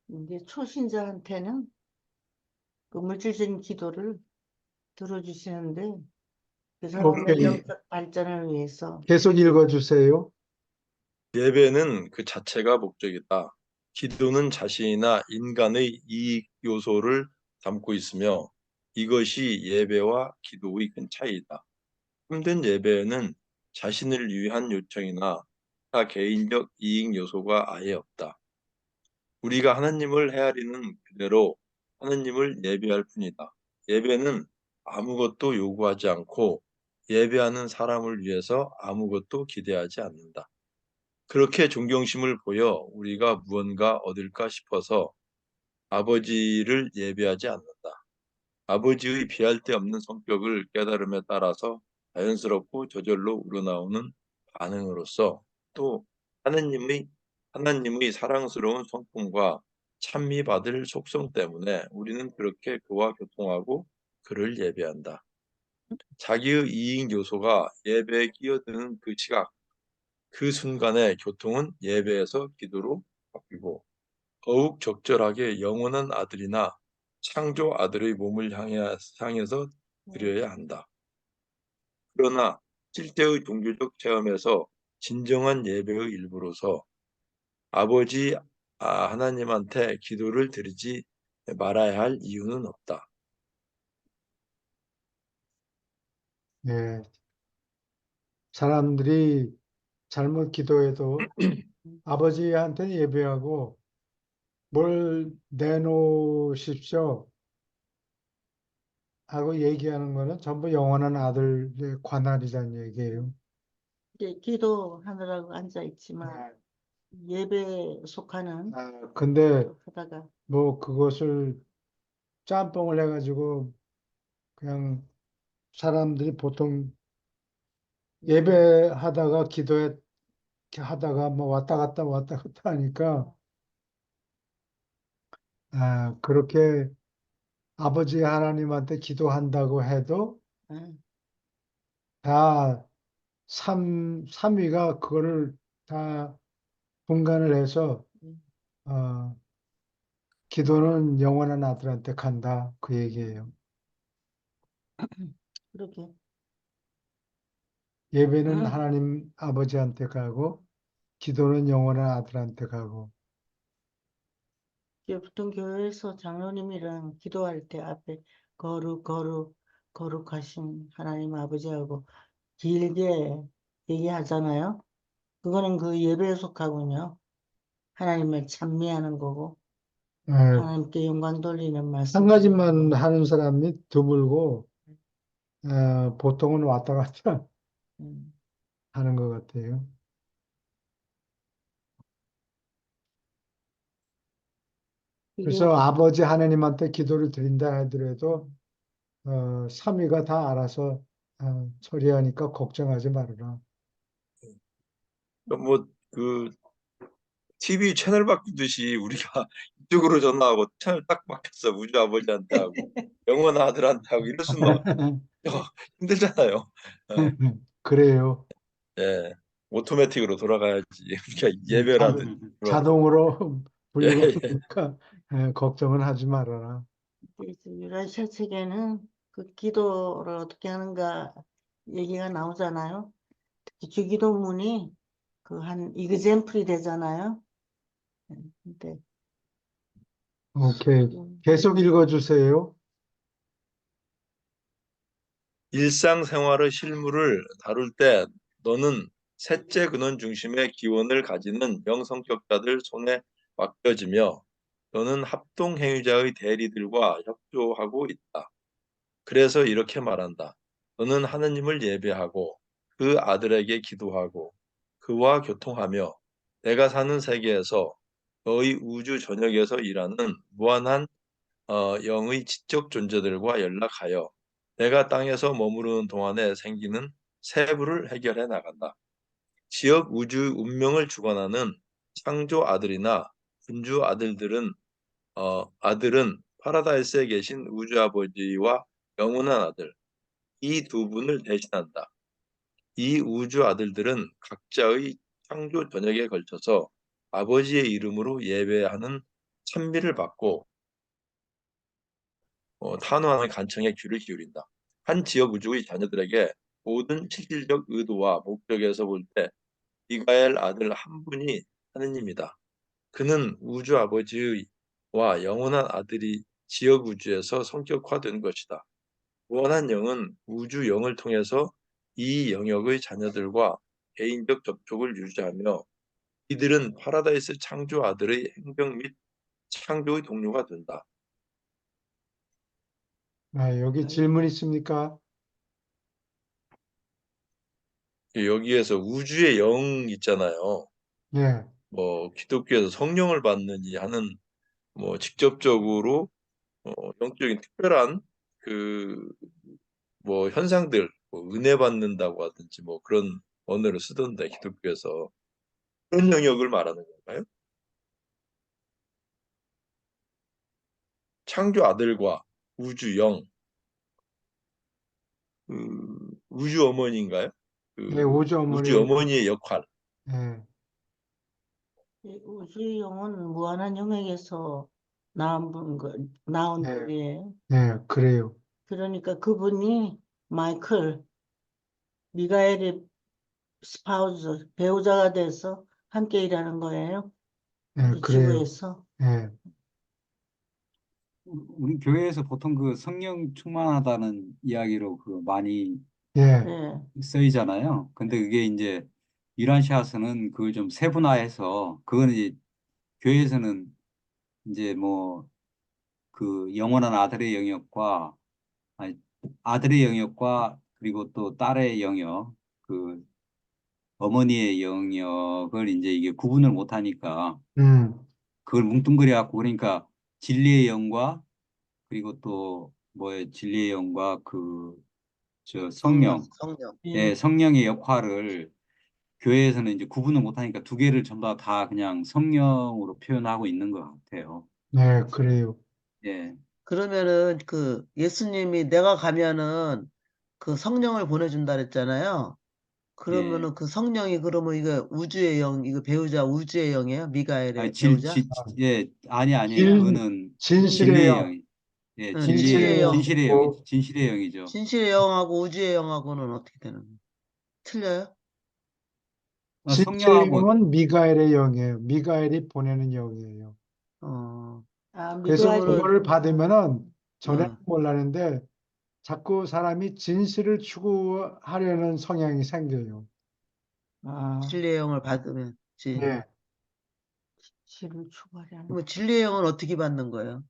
이제 초신자한테는 그 물질적인 기도를 들어주시는데 그 사람의 오케이. 영적 발전을 위해서 계속 읽어주세요. 예배는 그 자체가 목적이다. 기도는 자신이나 인간의 이익 요소를 담고 있으며 이것이 예배와 기도의 큰 차이다. 참된 예배에는 자신을 위한 요청이나 타 개인적 이익 요소가 아예 없다. 우리가 하나님을 헤아리는 그대로 하나님을 예배할 뿐이다. 예배는 아무것도 요구하지 않고 예배하는 사람을 위해서 아무것도 기대하지 않는다. 그렇게 존경심을 보여 우리가 무언가 얻을까 싶어서 아버지를 예배하지 않는다. 아버지의 비할 데 없는 성격을 깨달음에 따라서 자연스럽고 저절로 우러나오는 반응으로서 또 하나님의 하나님의 사랑스러운 성품과 찬미받을 속성 때문에 우리는 그렇게 그와 교통하고 그를 예배한다. 자기의 이익 요소가 예배에 끼어드는 그 시각, 그 순간의 교통은 예배에서 기도로 바뀌고 더욱 적절하게 영원한 아들이나 창조 아들의 몸을 향해서 드려야 한다. 그러나 실제의 종교적 체험에서 진정한 예배의 일부로서 아버지 하나님한테 기도를 드리지 말아야 할 이유는 없다. 예. 사람들이 잘못 기도해도 아버지한테 예배하고 뭘 내놓으십시오 하고 얘기하는 거는 전부 영원한 아들의 관할이라는 얘기예요. 이제 기도하느라고 앉아 있지만 예배에 속하는 근데 하다가 뭐 그것을 짬뽕을 해가지고 그냥 사람들이 보통 예배하다가 기도에 하다가 뭐 왔다 갔다 하니까 그렇게 아버지 하나님한테 기도한다고 해도 아, 다 삼위가 그거를 다 분간을 해서 음, 어, 기도는 영원한 아들한테 간다 그 얘기예요. 그렇게 예배는 하나님 아버지한테 가고 기도는 영원한 아들한테 가고. 이제 보통 교회에서 장로님이랑 기도할 때 앞에 거룩하신 하나님 아버지하고 길게 얘기하잖아요. 그거는 그 예배에 속하군요. 하나님을 찬미하는 거고 예, 하나님께 영광 돌리는 한 말씀 드리는 가지만 거고. 하는 사람이 드물고 보통은 왔다 갔다 음. 하는 것 같아요. 이게 그래서 아버지 하나님한테 기도를 드린다 하더라도 삼위가 다 알아서 처리하니까 걱정하지 말아라. 뭐그 TV 채널 바꾸듯이 우리가 이쪽으로 전화하고 채널 딱 바뀌었어. 우주 아버지한테 하고 영원 아들한테 하고 이럴 수는 힘들잖아요. 예, 그래요. 예. 오토매틱으로 돌아가야지. 우리가 자, 예별하듯이 돌아가. 자동으로 예, 분류가 예. 되니까 걱정은 하지 말아라. 그래서 유라시아 책에는 그 기도를 어떻게 하는가 얘기가 나오잖아요. 특히 주기도문이 그 한 이그젬플이 되잖아요. 근데 오케이. 음, 계속 읽어주세요. 일상생활의 실무를 다룰 때 너는 셋째 근원 중심의 기원을 가지는 영성격자들 손에 맡겨지며 너는 합동행위자의 대리들과 협조하고 있다. 그래서 이렇게 말한다. 너는 하느님을 예배하고 그 아들에게 기도하고 그와 교통하며 내가 사는 세계에서 너의 우주 전역에서 일하는 무한한 영의 지적 존재들과 연락하여 내가 땅에서 머무르는 동안에 생기는 세부를 해결해 나간다. 지역 우주 운명을 주관하는 창조 아들이나 군주 아들은 파라다이스에 계신 우주 아버지와 영원한 아들, 이 두 분을 대신한다. 이 우주 아들들은 각자의 창조 전역에 걸쳐서 아버지의 이름으로 예배하는 찬미를 받고 탄원하는 간청에 귀를 기울인다. 한 지역 우주의 자녀들에게 모든 실질적 의도와 목적에서 볼 때 미가엘 아들 한 분이 하느님이다. 그는 우주 아버지와 영원한 아들이 지역 우주에서 성격화된 것이다. 무한한 영은 우주 영을 통해서 이 영역의 자녀들과 개인적 접촉을 유지하며 이들은 파라다이스 창조 아들의 행정 및 창조의 동료가 된다. 여기 질문 있습니까? 여기에서 우주의 영 있잖아요. 네, 뭐 기독교에서 성령을 받느니 하는 뭐 직접적으로 영적인 특별한 그 뭐 현상들, 뭐 은혜 받는다고 하든지 뭐 그런 언어를 쓰던데 기독교에서 그런 영역을 말하는 건가요? 창조 아들과 우주 영, 우주 어머니인가요? 네, 그 우주 우주 어머니를, 어머니의 역할. 네, 이 우주의 영은 무한한 영역에서 나온 네, 분이에요. 네, 그래요. 그러니까 그분이 마이클, 미가엘의 스파우즈, 배우자가 돼서 함께 일하는 거예요. 네, 이 그래요. 지구에서. 네, 우리 교회에서 보통 그 성령 충만하다는 이야기로 그 많이 네, 네. 쓰이잖아요. 근데 그게 이제 유란시아서는 그걸 좀 세분화해서 그거는 이제 교회에서는 이제 뭐 그 영원한 아들의 영역과 아니, 아들의 영역과 그리고 또 딸의 영역 그 어머니의 영역을 이제 이게 구분을 못 하니까 음, 그걸 뭉뚱그려 갖고 그러니까 진리의 영과 그리고 또 뭐의 진리의 영과 그 저 성령 성령. 예. 예, 성령의 역할을 교회에서는 이제 구분을 못 하니까 두 개를 전부 다 그냥 성령으로 표현하고 있는 것 같아요. 네, 그래요. 예. 그러면은 그 예수님이 내가 가면은 그 성령을 보내준다 그랬잖아요. 예. 그러면은 그 성령이 그러면 이거 우주의 영, 이거 배우자 우주의 영이에요? 아니, 미가엘의 배우자? 예, 아니에요. 진, 그거는 진실의 진리의 영, 영, 예, 응, 진리의 진실의 영, 진실의 영이죠. 영이고, 진실의 영이죠. 진실의 영하고 우주의 영하고는 어떻게 되는 거예요? 틀려요? 진실의 성령하고, 영은 미가엘의 영이에요. 미가엘이 보내는 영이에요. 어, 아, 그래서 미가엘이, 그러면은 그거를 받으면은 전에는 어, 몰랐는데 자꾸 사람이 진실을 추구하려는 성향이 생겨요. 아, 진리의 영을 받으면 네. 지를 추구하려는. 그러면 진리의 영은 어떻게 받는 거예요?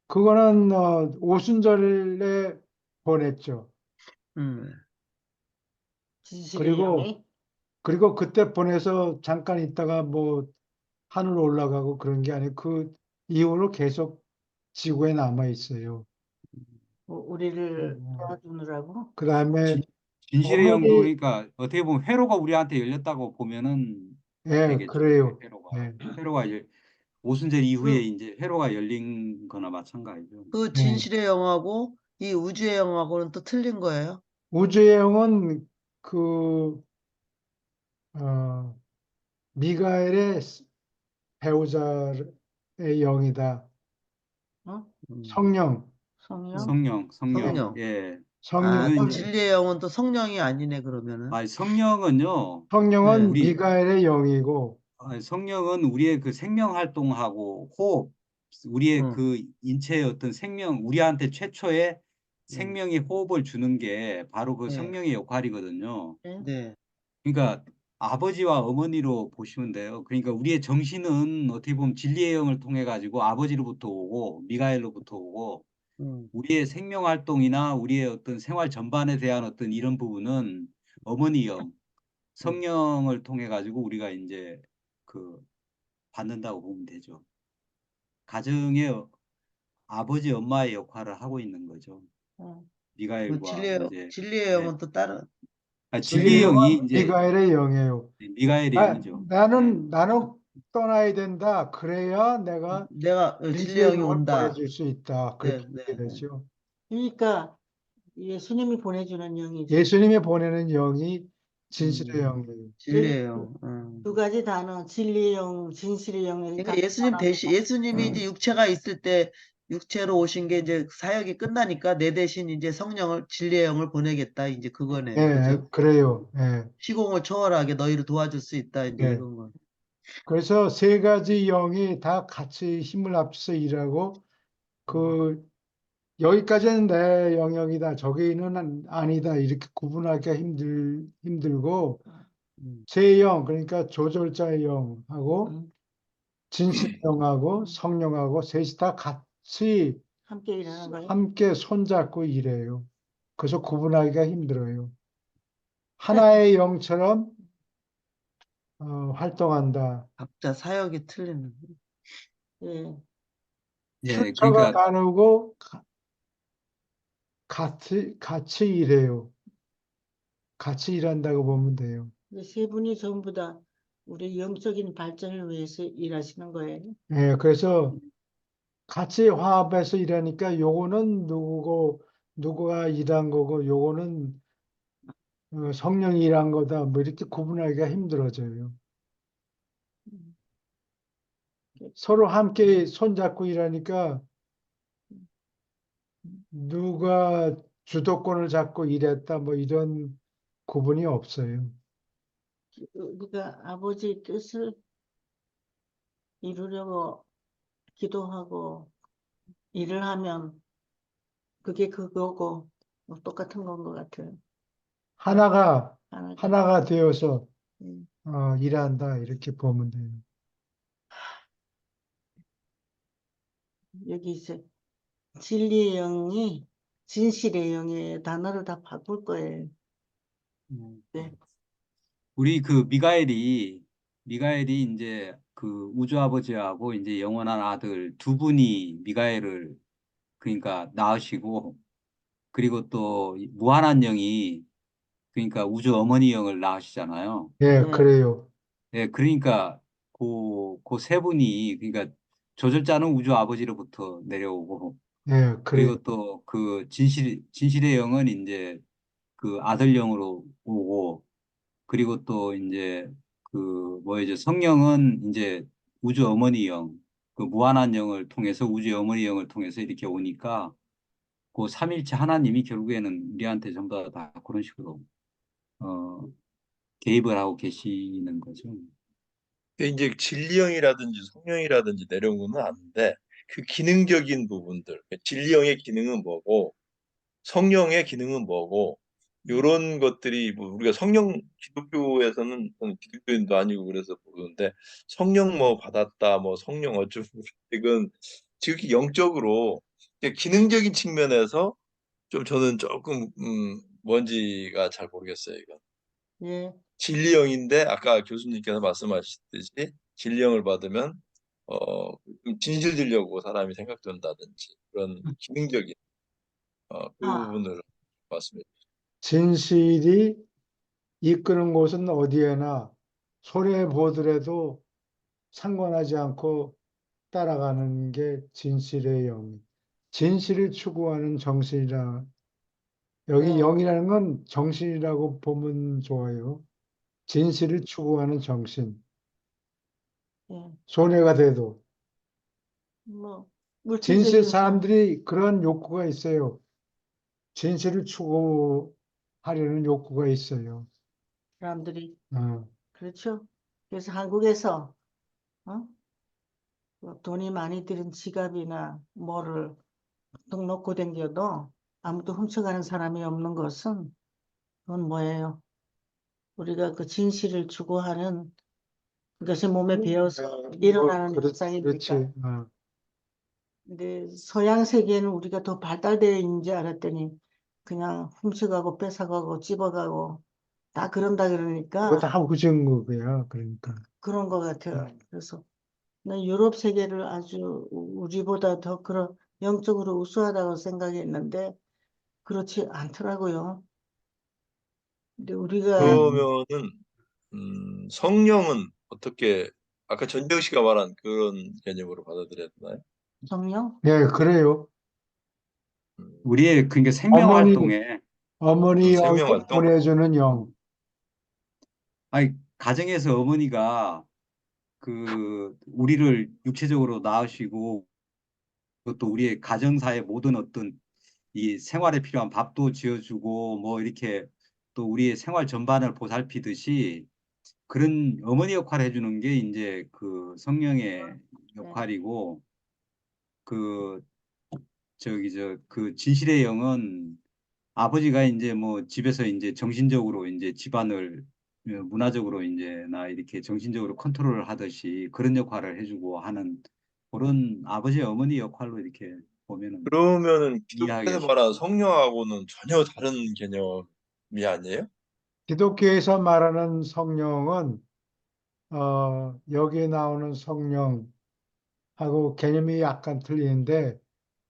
그거는 오순절에 보냈죠. 음, 진실의 그리고 영이? 그리고 그때 보내서 잠깐 있다가 뭐 하늘 올라가고 그런 게 아니고 그 이후로 계속 지구에 남아 있어요. 우리를 도와주느라고. 그다음에 진실의 영도 어머니, 그러니까 어떻게 보면 회로가 우리한테 열렸다고 보면은 예, 되겠죠. 그래요. 회로가. 예, 회로가 이제 오순절 이후에 그, 이제 회로가 열린 거나 마찬가지죠. 그 예. 진실의 영하고 이 우주의 영하고는 또 틀린 거예요. 우주의 영은 그 어, 미가엘의 배우자의 영이다. 어? 성령, 성령? 성령. 성령. 예. 아, 그건 성령, 이제 진리의 영은 또 성령이 아니네, 그러면은. 아니 성령은요. 네. 성령은 우리 미가엘의 영이고, 성령은 우리의 그 생명 활동하고 호흡, 우리의 응, 그 인체의 어떤 생명, 우리한테 최초의 네. 생명의 호흡을 주는 게 바로 그 네. 성령의 역할이거든요. 네? 네. 그러니까 아버지와 어머니로 보시면 돼요. 그러니까 우리의 정신은 어떻게 보면 진리의 영을 통해 가지고 아버지로부터 오고 미가엘로부터 오고 음, 우리의 생명 활동이나 우리의 어떤 생활 전반에 대한 어떤 이런 부분은 어머니 영, 음. 성령을 통해 가지고 우리가 이제 그 받는다고 보면 되죠. 가정의 아버지, 엄마의 역할을 하고 있는 거죠. 어. 그 미가엘과 이제 진리의 네. 영은 또 다른, 진리의 진리의 진리의 영이 영은 이제 미가엘의 영이에요. 미가엘의 영이죠. 네. 나는 떠나야 된다. 그래야 내가 내가 진리의 진실의 영이 영을 온다. 보내줄 수 있다. 네, 그렇게 네, 얘기를 네. 되죠. 그러니까 예수님이 보내주는 영이지. 예수님이 보내는 영이 진실의 음, 영이에요. 진리의 그 영. 두 가지 단어, 진리의 영, 진실의 영이 그러니까 같은 단어가 예수님이 이제 육체가 있을 때 육체로 오신 게 이제 사역이 끝나니까 내 대신 이제 진리의 영을 보내겠다. 이제 그거네요. 예, 그죠? 그래요. 예, 시공을 초월하게 너희를 도와줄 수 있다. 이제 예. 이런 거. 그래서 세 가지 영이 다 같이 힘을 합쳐서 일하고 그 여기까지는 내 영역이다. 저기는 아니다. 이렇게 구분하기가 힘들고 음, 세 영, 그러니까 조절자의 영하고 음, 진실의 영하고 성령하고 셋이 다 같이 함께 일하는 거예요. 함께 손잡고 일해요. 그래서 구분하기가 힘들어요. 하나의 영처럼 활동한다. 각자 사역이 틀리는. 예. 예, 출처가 그러니까 다르고 같이 일해요. 같이 일한다고 보면 돼요. 세 분이 전부 다 우리 영적인 발전을 위해서 일하시는 거예요. 예, 그래서 같이 화합해서 일하니까 요거는 누구가 일한 거고 요거는 성령이 일한 거다. 뭐 이렇게 구분하기가 힘들어져요. 음, 서로 함께 손잡고 일하니까 누가 주도권을 잡고 일했다. 뭐 이런 구분이 없어요. 우리가 아버지 뜻을 이루려고 기도하고 일을 하면 그게 그거고 뭐 똑같은 건 것 같아요. 하나가 하나가. 하나가 되어서 음, 일한다. 이렇게 보면 돼요. 여기 있어요. 진리의 영이 진실의 영의 단어를 다 바꿀 거예요. 네. 우리 그 미가엘이 이제 그 우주 아버지하고 이제 영원한 아들 두 분이 미가엘을 그러니까 낳으시고 그리고 또 무한한 영이 그러니까 우주 어머니 영을 낳으시잖아요. 예, 네. 그래요. 예, 그러니까 그 세 분이 그러니까 조절자는 우주 아버지로부터 내려오고 예, 그래요. 그리고 또 그 진실의 영은 이제 그 아들 영으로 오고 그리고 또 이제 그 뭐이제 성령은 이제 우주 어머니 영, 그 무한한 영을 통해서 우주 어머니 영을 통해서 이렇게 오니까 그 삼일체 하나님이 결국에는 우리한테 전부 다 그런 식으로 어 개입을 하고 계시는 거죠. 이제 진리형이라든지 성령이라든지 내려온 건 아는데 그 기능적인 부분들, 진리형의 기능은 뭐고 성령의 기능은 뭐고 이런 것들이 뭐 우리가 성령 기독교에서는 저는 기독교인도 아니고 그래서 보는데 성령 뭐 받았다 뭐 성령 어쩌고 이건 지극히 영적으로 기능적인 측면에서 좀 저는 조금 뭔지가 잘 모르겠어요 이건. 예. 진리형인데 아까 교수님께서 말씀하셨듯이 진리형을 받으면 좀 진실되려고 사람이 생각된다든지 그런 기능적인 그 아, 부분을 말씀해 주세요. 진실이 이끄는 곳은 어디에나 손해 보더라도 상관하지 않고 따라가는 게 진실의 영. 진실을 추구하는 정신이라. 여기 네, 영이라는 건 정신이라고 보면 좋아요. 진실을 추구하는 정신. 예. 손해가 돼도. 뭐, 진실 물질적인 사람들이 그런 욕구가 있어요. 진실을 추구하려는 욕구가 있어요. 사람들이, 어. 그렇죠. 그래서 한국에서, 어? 뭐 돈이 많이 들은 지갑이나 뭐를 뚝 놓고 댕겨도 아무도 훔쳐가는 사람이 없는 것은 그건 뭐예요? 우리가 그 진실을 추구하는 그것이 몸에 배어서 뭐, 일어나는 그렇지. 현상이니까. 어. 근데 서양 세계는 우리가 더 발달되어 있는지 알았더니 그냥 훔쳐가고 뺏어가고 찝어가고 다 그런다 그거 그러니까 다 후진 거야. 그러니까. 그런 것 같아요. 그래서 난 유럽 세계를 아주 우리보다 더 그런 영적으로 우수하다고 생각했는데 그렇지 않더라고요. 근데 우리가 그러면은 성령은 어떻게 아까 전정 씨가 말한 그런 개념으로 받아들여야 되나요? 성령? 예, 그래요. 음, 우리의 그러니까 생명 어머니, 활동에 어머니 영이 생명 활동? 보내주는 영. 아니 가정에서 어머니가 그 우리를 육체적으로 낳으시고 또 우리의 가정사의 모든 어떤 이 생활에 필요한 밥도 지어주고 뭐 이렇게 또 우리의 생활 전반을 보살피듯이 그런 어머니 역할을 해주는 게 이제 그 성령의 네. 역할이고 그 저기 그 진실의 영은 아버지가 이제 뭐 집에서 이제 정신적으로 이제 집안을 문화적으로 이제 나 이렇게 정신적으로 컨트롤을 하듯이 그런 역할을 해주고 하는 그런 아버지 어머니 역할로 이렇게 보면은 그러면은 이해하기가 기독교에서 말하는 쉽죠. 성령하고는 전혀 다른 개념이 아니에요? 기독교에서 말하는 성령은 여기 나오는 성령하고 개념이 약간 틀리는데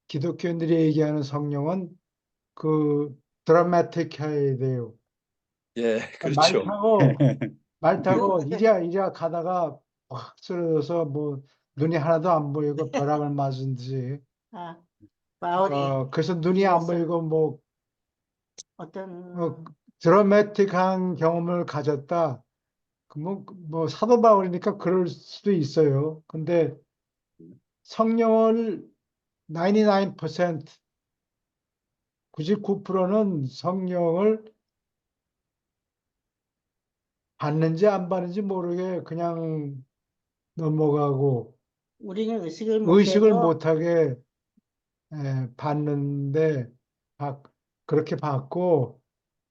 기독교인들이 얘기하는 성령은 그 드라마틱해야 돼요. 예, 말 그렇죠. 타고 말 타고 그, 이리야 가다가 확 쓰러져서 뭐 눈이 하나도 안 보이고 벼락을 맞은 듯이 아, 바울이 그래서 눈이 안 그래서 보이고 뭐 어떤 드라마틱한 경험을 가졌다. 뭐 사도 바울이니까 그럴 수도 있어요. 근데 성령을 99% 99%는 성령을 받는지 안 받는지 모르게 그냥 넘어가고 우리는 의식을 의식을 못해도 못하게 받는데 받- 그렇게 받고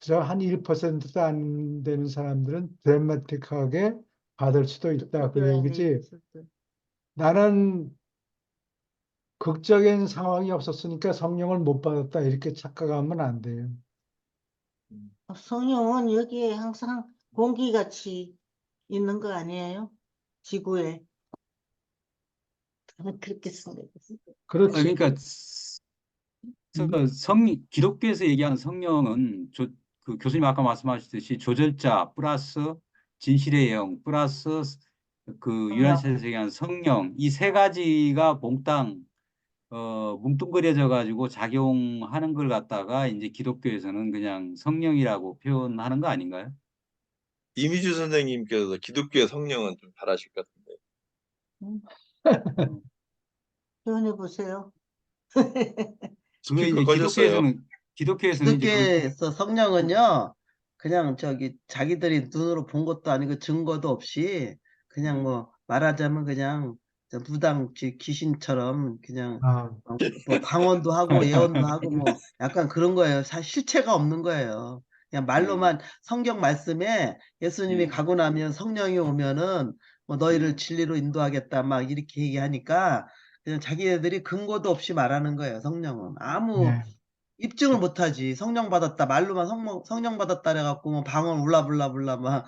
저 한 1%도 안 되는 사람들은 드라마틱하게 받을 수도 있다 그 교회 안에 얘기지. 있을 때 나는 극적인 상황이 없었으니까 성령을 못 받았다 이렇게 착각하면 안 돼요. 성령은 여기에 항상 공기같이 있는 거 아니에요? 지구에. 저는 그렇게 생각했어요. 그렇지. 그러니까 기독교에서 얘기하는 성령은 그 교수님 아까 말씀하셨듯이 조절자 플러스 진실의 영 플러스 그 성령. 유란시에서 얘기하는 성령 이 세 가지가 몽땅 뭉뚱그려져 가지고 작용하는 걸 갖다가 이제 기독교에서는 그냥 성령이라고 표현하는 거 아닌가요? 이미주 선생님께서 기독교의 성령은 좀 잘하실 것 같은데. 음, 어, 표현해 보세요. 그게 스피커 이제 꺼졌어요. 기독교에서는 이제 기독교에서 성령은요, 그냥 저기 자기들이 눈으로 본 것도 아니고 증거도 없이 그냥 뭐 말하자면 그냥 저 무당 귀신처럼 그냥 아, 뭐 방언도 하고 예언도 하고 뭐 약간 그런 거예요. 사실 실체가 없는 거예요. 그냥 말로만 성경 말씀에 예수님이 가고 나면 성령이 오면은 뭐 너희를 진리로 인도하겠다 막 이렇게 얘기하니까 그냥 자기네들이 근거도 없이 말하는 거예요. 성령은 아무 네. 입증을 못하지. 성령 받았다 말로만 성령 받았다 그래갖고 뭐 방언 울라불라불라 막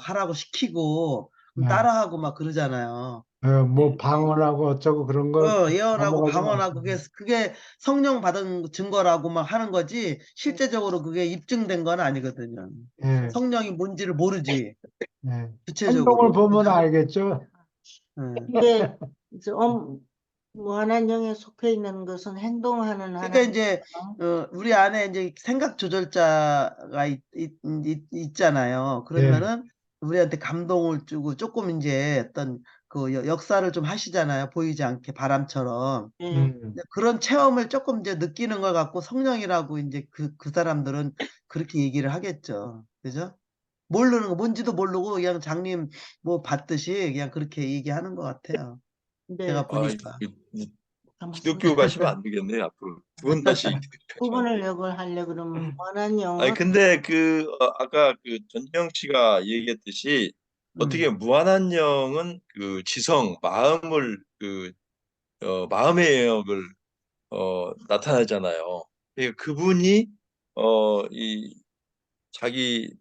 하라고 시키고 그럼 네. 따라하고 막 그러잖아요. 뭐 방언하고 어쩌고 그런 거 예언하고 넘어가지 방언하고 마시고. 그게 성령 받은 증거라고 막 하는 거지 실제적으로 그게 입증된 건 아니거든요. 예, 성령이 뭔지를 모르지 예. 행동을 구체적으로. 보면 그죠? 알겠죠? 예. 근데 이제 무한한 영에 속해 있는 것은 행동하는 그러니까 하나님. 이제 우리 안에 이제 생각 조절자가 있잖아요. 예, 그러면은 우리한테 감동을 주고 조금 이제 어떤 그 역사를 좀 하시잖아요. 보이지 않게 바람처럼. 예. 근데 그런 체험을 조금 이제 느끼는 걸 갖고 성령이라고 이제 그 사람들은 그렇게 얘기를 하겠죠. 그죠? 모르는 거 뭔지도 모르고 그냥 장님 뭐 받듯이 그냥 그렇게 얘기하는 것 같아요. 근데 제가 아, 보니까. 기독교 가시면 안 되겠네요, 앞으로. 두 번 다시 기독교 가시면 안 구분을 역을 하려 그러면 무한한 아니 영은 근데 아까 그 전영 씨가 얘기했듯이 어떻게 무한한 영은 그 지성 마음을 마음의 영역을 나타나잖아요. 그러니까 그분이 이 자기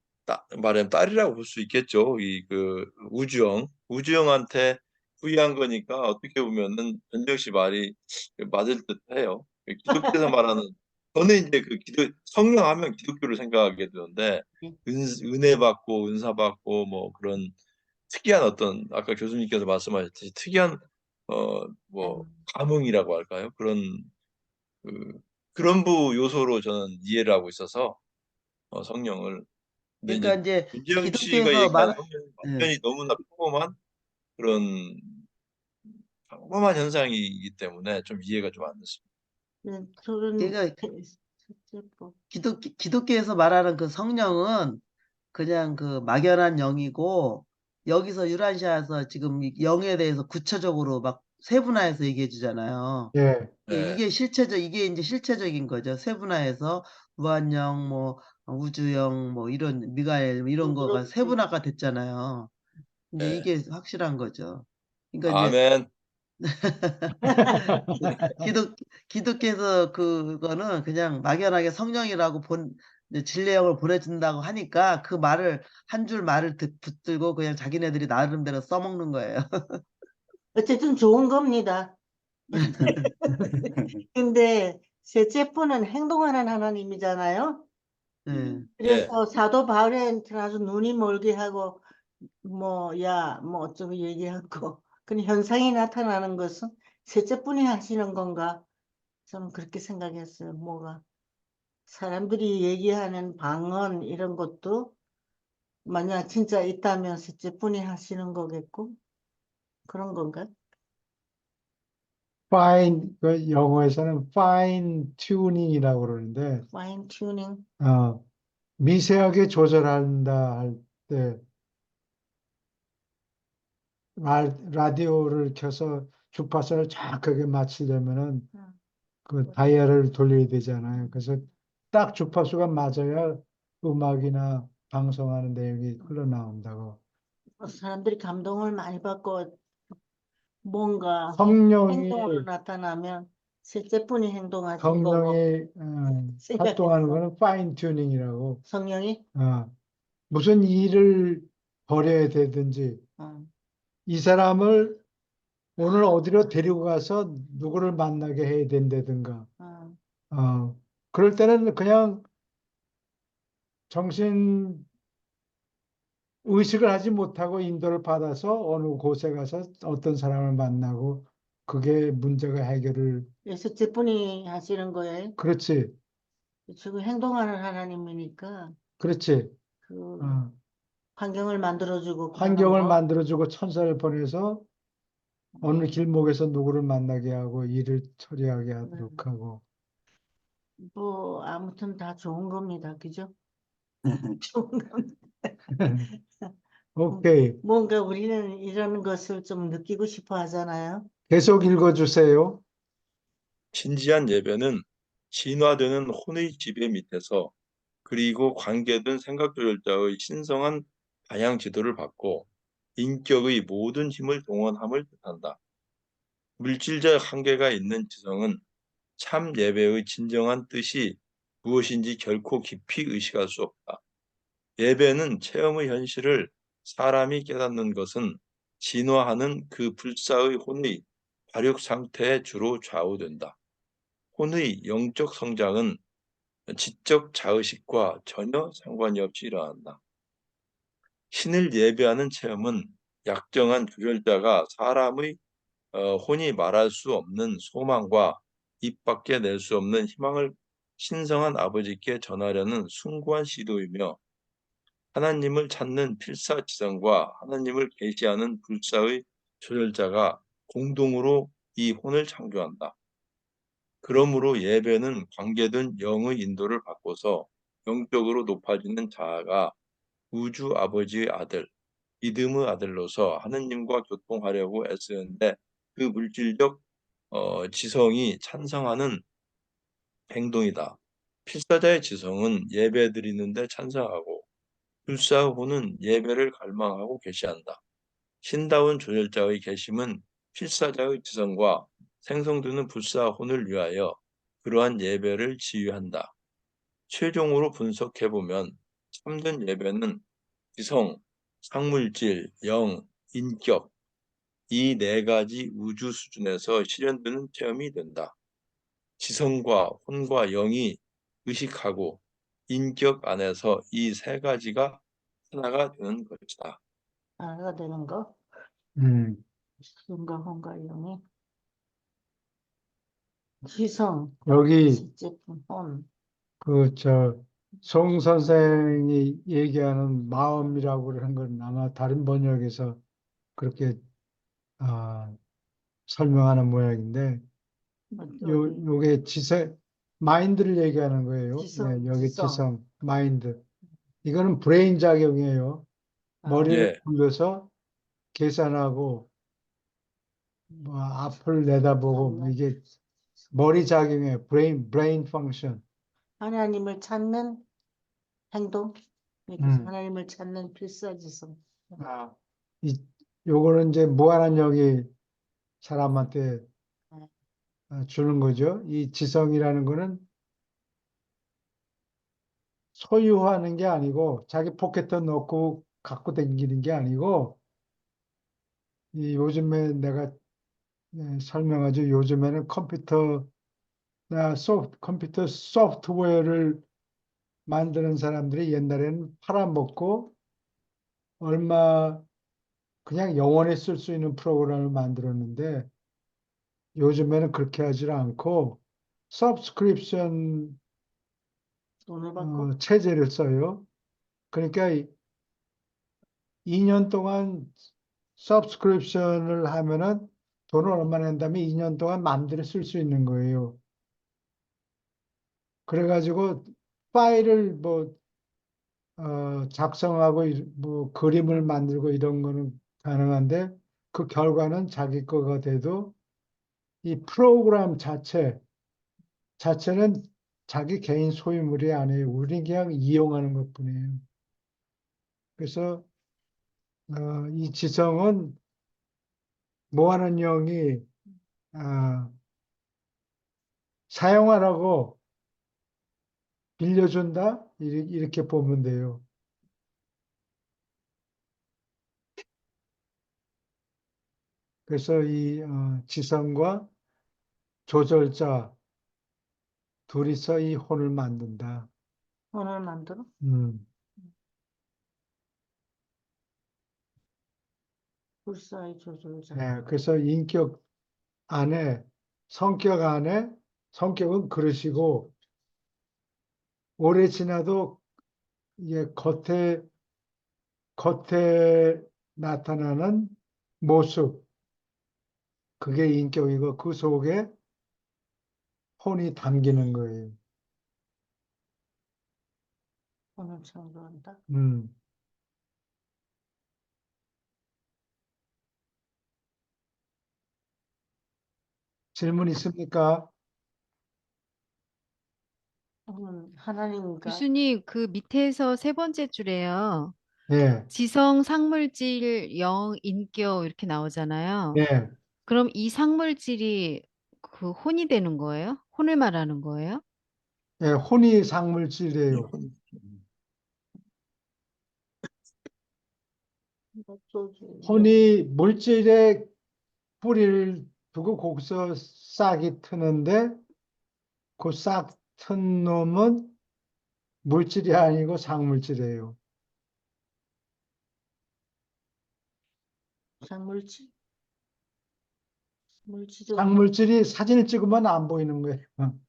말하면 딸이라고 볼 수 있겠죠. 이 그 우주영한테 부의한 거니까 어떻게 보면은 전정 씨 말이 맞을 듯해요. 기독교에서 말하는 저는 이제 그 성령 하면 기독교를 생각하게 되는데 예. 은혜 받고 은사 받고 뭐 그런 특이한 어떤 아까 교수님께서 말씀하셨듯이 특이한 뭐 감흥이라고 할까요? 그 그런 요소로 저는 이해를 하고 있어서 성령을 근데 그러니까 이제 이제 윤지영 씨가 기독교에서 얘기한 말, 성령은 예. 완전히 너무나 그런 평범한 현상이기 때문에 좀 이해가 좀 안 됐습니다. 저는 그러니까 첫째 법. 기독교에서 말하는 그 성령은 그냥 그 막연한 영이고 여기서 유란시아에서 지금 이 영에 대해서 구체적으로 막 세분화해서 얘기해 주잖아요. 예. 네. 이게 이제 실체적인 거죠. 세분화해서 무한영, 뭐 우주영, 뭐 이런 미가엘 뭐 이런 거가 그렇지. 세분화가 됐잖아요. 이제 네. 이게 확실한 거죠. 그러니까 이제 아멘. 기독교에서 그거는 그냥 막연하게 성령이라고 이제 진리형을 보내준다고 하니까 그 말을 한 줄 말을 붙들고 그냥 자기네들이 나름대로 써먹는 거예요. 어쨌든 좋은 겁니다. 근데 셋째분은 행동하는 하나님이잖아요. 예. 네. 그래서 사도 바울한테 아주 눈이 멀게 하고 뭐 어쩌고 얘기하고 그런 현상이 나타나는 것은 셋째분이 하시는 건가? 저는 그렇게 생각했어요. 뭐가 사람들이 얘기하는 방언 이런 것도 만약 진짜 있다면 셋째분이 하시는 거겠고 그런 건가? 그 영어에서는 fine tuning이라고 그러는데, 파인 튜닝. 미세하게 조절한다 할 때, 라디오를 켜서 주파수를 정확하게 맞추려면은 그 다이얼을 돌려야 되잖아요. 그래서 딱 주파수가 맞아야 음악이나 방송하는 내용이 흘러나온다고. 사람들이 감동을 많이 받고 뭔가 성령이, 행동으로 나타나면 셋째분이 행동하신 거고 성령이 활동하는 생각했어. 거는 파인 튜닝이라고. 성령이 무슨 일을 벌여야 되든지 어, 이 사람을 오늘 어디로 데리고 가서 누구를 만나게 해야 된다든가. 어, 그럴 때는 그냥 정신 의식을 하지 못하고 인도를 받아서 어느 곳에 가서 어떤 사람을 만나고 그게 문제가 해결을, 셋째분이 하시는 거예요. 그렇지, 지금 행동하는 하나님이니까 그렇지. 그 어, 환경을 만들어주고 그러는 환경을 거. 만들어주고 천사를 보내서 어느 길목에서 누구를 만나게 하고 일을 처리하게 하도록 하고. 뭐 아무튼 다 좋은 겁니다. 그죠? 좋은 겁니다. 오케이. 뭔가 우리는 이런 것을 좀 느끼고 싶어 하잖아요. 계속 읽어주세요. 진지한 예배는 진화되는 혼의 지배 밑에서 그리고 관계된 생각조절자의 신성한 방향 지도를 받고 인격의 모든 힘을 동원함을 뜻한다. 물질적 한계가 있는 지성은 참 예배의 진정한 뜻이 무엇인지 결코 깊이 의식할 수 없다. 예배는 체험의 현실을 사람이 깨닫는 것은 진화하는 그 불사의 혼의 발육 상태에 주로 좌우된다. 혼의 영적 성장은 지적 자의식과 전혀 상관이 없이 일어난다. 신을 예배하는 체험은 약정한 조절자가 사람의 혼이 말할 수 없는 소망과 입 밖에 낼 수 없는 희망을 신성한 아버지께 전하려는 숭고한 시도이며 하나님을 찾는 필사지성과 하나님을 계시하는 불사의 조절자가 공동으로 이 혼을 창조한다. 그러므로 예배는 관계된 영의 인도를 받고서 영적으로 높아지는 자아가 우주 아버지의 아들, 믿음의 아들로서 하느님과 교통하려고 애쓰는데 그 물질적 지성이 찬성하는 행동이다. 필사자의 지성은 예배 드리는데 찬성하고 불사후는 예배를 갈망하고 계시한다. 신다운 조절자의 계심은 필사자의 지성과 생성되는 불사혼을 위하여 그러한 예배를 지휘한다. 최종으로 분석해보면 참된 예배는 지성, 상물질, 영, 인격 이 네 가지 우주 수준에서 실현되는 체험이 된다. 지성과 혼과 영이 의식하고 인격 안에서 이 세 가지가 하나가 되는 것이다. 하나가 되는 거. 지성과 혼과 영이. 지성, 여기 실제품, 혼. 송 선생이 얘기하는 마음이라고 그러는 건 아마 다른 번역에서 그렇게 설명하는 모양인데, 뭐 요게 마인드를 얘기하는 거예요. 지성, 예, 여기 지성. 지성, 마인드. 이거는 브레인 작용이에요. 머리를 예. 굴려서 계산하고, 뭐 앞을 내다보고, 뭐 이게 머리 작용이에요. 브레인 펑션. 하나님을 찾는 행동. 이렇게 음. 하나님을 찾는 필사지성. 요거는 이제 무한한영이 사람한테 주는 거죠. 이 지성이라는 거는 소유하는 게 아니고 자기 포켓에 넣고 갖고 다니는 게 아니고 이 요즘에 내가 설명하죠. 요즘에는 컴퓨터 소프트웨어를 만드는 사람들이 옛날에는 팔아먹고 얼마 그냥 영원히 쓸 수 있는 프로그램을 만들었는데 요즘에는 그렇게 하지 않고 서브스크립션 돈을 받고 체제를 써요. 그러니까 2년 동안 서브스크립션을 하면은 돈을 얼마 낸 다음에 2년 동안 마음대로 쓸 수 있는 거예요. 그래가지고 파일을 작성하고 뭐 그림을 만들고 이런 거는 가능한데 그 결과는 자기 거가 돼도 이 프로그램 자체는 자기 개인 소유물이 아니에요. 우리 그냥 이용하는 것뿐이에요. 그래서 이 지성은 모하는 영이 사용하라고 빌려준다? 이렇게 보면 돼요. 그래서 이 지성과 조절자 둘이서 이 혼을 만든다. 혼을 만들어. 불사의 조절자. 예, 그래서 성격 안에, 성격은 그러시고, 오래 지나도 이게 겉에 나타나는 모습, 그게 인격이고, 그 속에 혼이 담기는 거예요. 혼을 창조한다. 음. 질문 있습니까? 하나님과 교수님, 그 밑에서 세 번째 줄에요. 예, 지성, 상물질, 영, 인격 이렇게 나오잖아요. 예, 그럼 이 상물질이 그 혼이 되는 거예요? 혼을 말하는 거예요? 예, 혼이 상물질이에요. 혼이 물질에 뿌리를 두고 거기서 싹이 트는데 그 싹 튼 놈은 물질이 아니고 상물질이에요. 상물질? 물질이 상물질이 사진을 찍으면 안 보이는 거예요.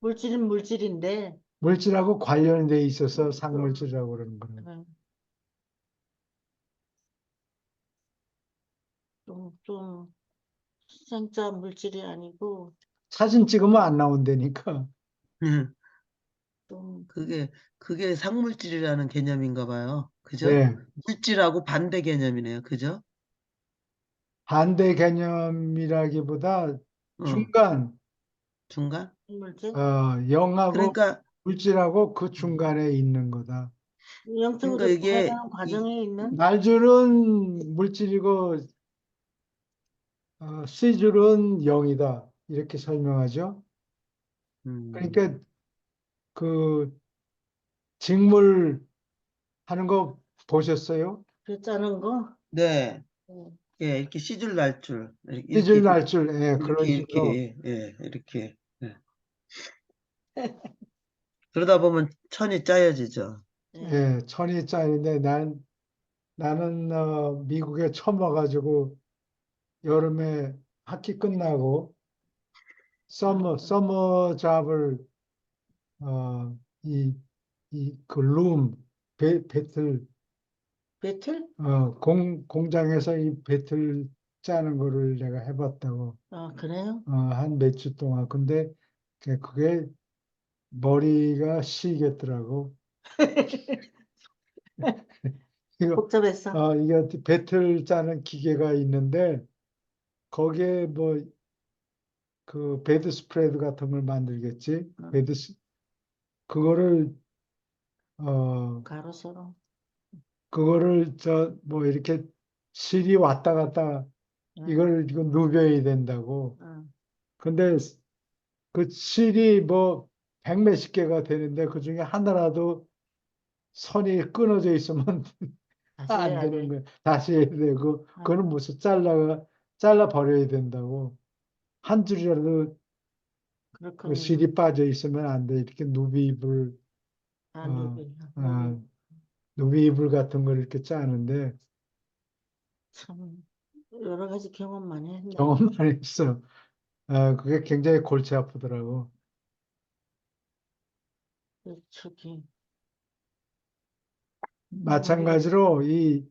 물질은 물질인데 물질하고 관련이 돼 있어서 상물질이라고 그러는 거예요. 좀 생짜 물질이 아니고 사진 찍으면 안 나온다니까. 좀 그게 상물질이라는 개념인가 봐요. 그죠? 네. 물질하고 반대 개념이네요. 그죠? 반대 개념이라기보다 어, 중간, 중간? 물질? 영하고 그러니까, 물질하고 그 중간에 있는 거다. 영적으로 그러니까 이게 변해가는 과정에 있는 날줄은 물질이고 C줄은 영이다. 이렇게 설명하죠. 그러니까 그 직물 하는 거 보셨어요? 그 짜는 거? 네. 어, 예, 이렇게 C줄 날줄 C줄 날줄, 예, 그런 식으로. 이렇게. 예. 그러다 보면 천이 짜여지죠. 예, 천이 짜인데 나는 미국에 처음 와가지고 여름에 학기 끝나고 서머 잡을 그 배틀 배틀? 공장에서 이 배틀 짜는 거를 내가 해봤다고 그래요? 한 몇 주 동안. 근데 그게 머리가 쉬겠더라고. 이거 복잡했어. 이게 배틀 짜는 기계가 있는데 거기에 뭐 그 베드 스프레드 같은 걸 만들겠지. 그거를 가로세로. 그거를 뭐 이렇게 실이 왔다 갔다 이거 누벼야 된다고. 근데 그 실이 뭐 백몇십 개가 되는데 그 중에 하나라도 선이 끊어져 있으면 다시 안 해야 되는 돼. 거야. 다시 해야 되고 그거는 무슨 잘라 버려야 된다고. 한 줄이라도 그 그렇군요. 실이 빠져 있으면 안 돼. 이렇게 누비입을 누비. 누비입을 같은 걸 이렇게 짜는데 참 여러 가지 경험 많이 했네. 경험만 했어. 그게 굉장히 골치 아프더라고. 저기 마찬가지로 이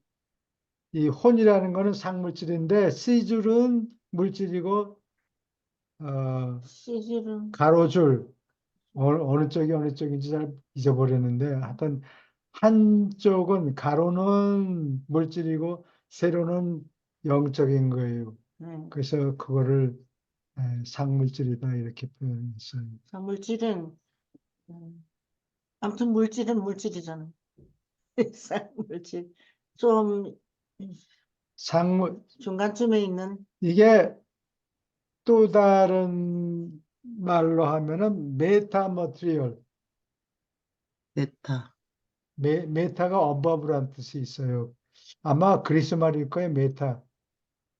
혼이라는 거는 상물질인데 C줄은 물질이고 시질은 가로줄 어느 쪽이 어느 쪽인지 잘 잊어버렸는데 하여튼 한쪽은 가로는 물질이고 세로는 영적인 거예요. 그래서 그거를 상물질이다 이렇게 표현했어요. 물질은 아무튼 물질은 물질이잖아. 물질 좀 상물 중간쯤에 있는 이게 또 다른 말로 하면은 메타 머티리얼. 메타. 메타가 어버브란 뜻이 있어요. 아마 그리스 말일 거예요.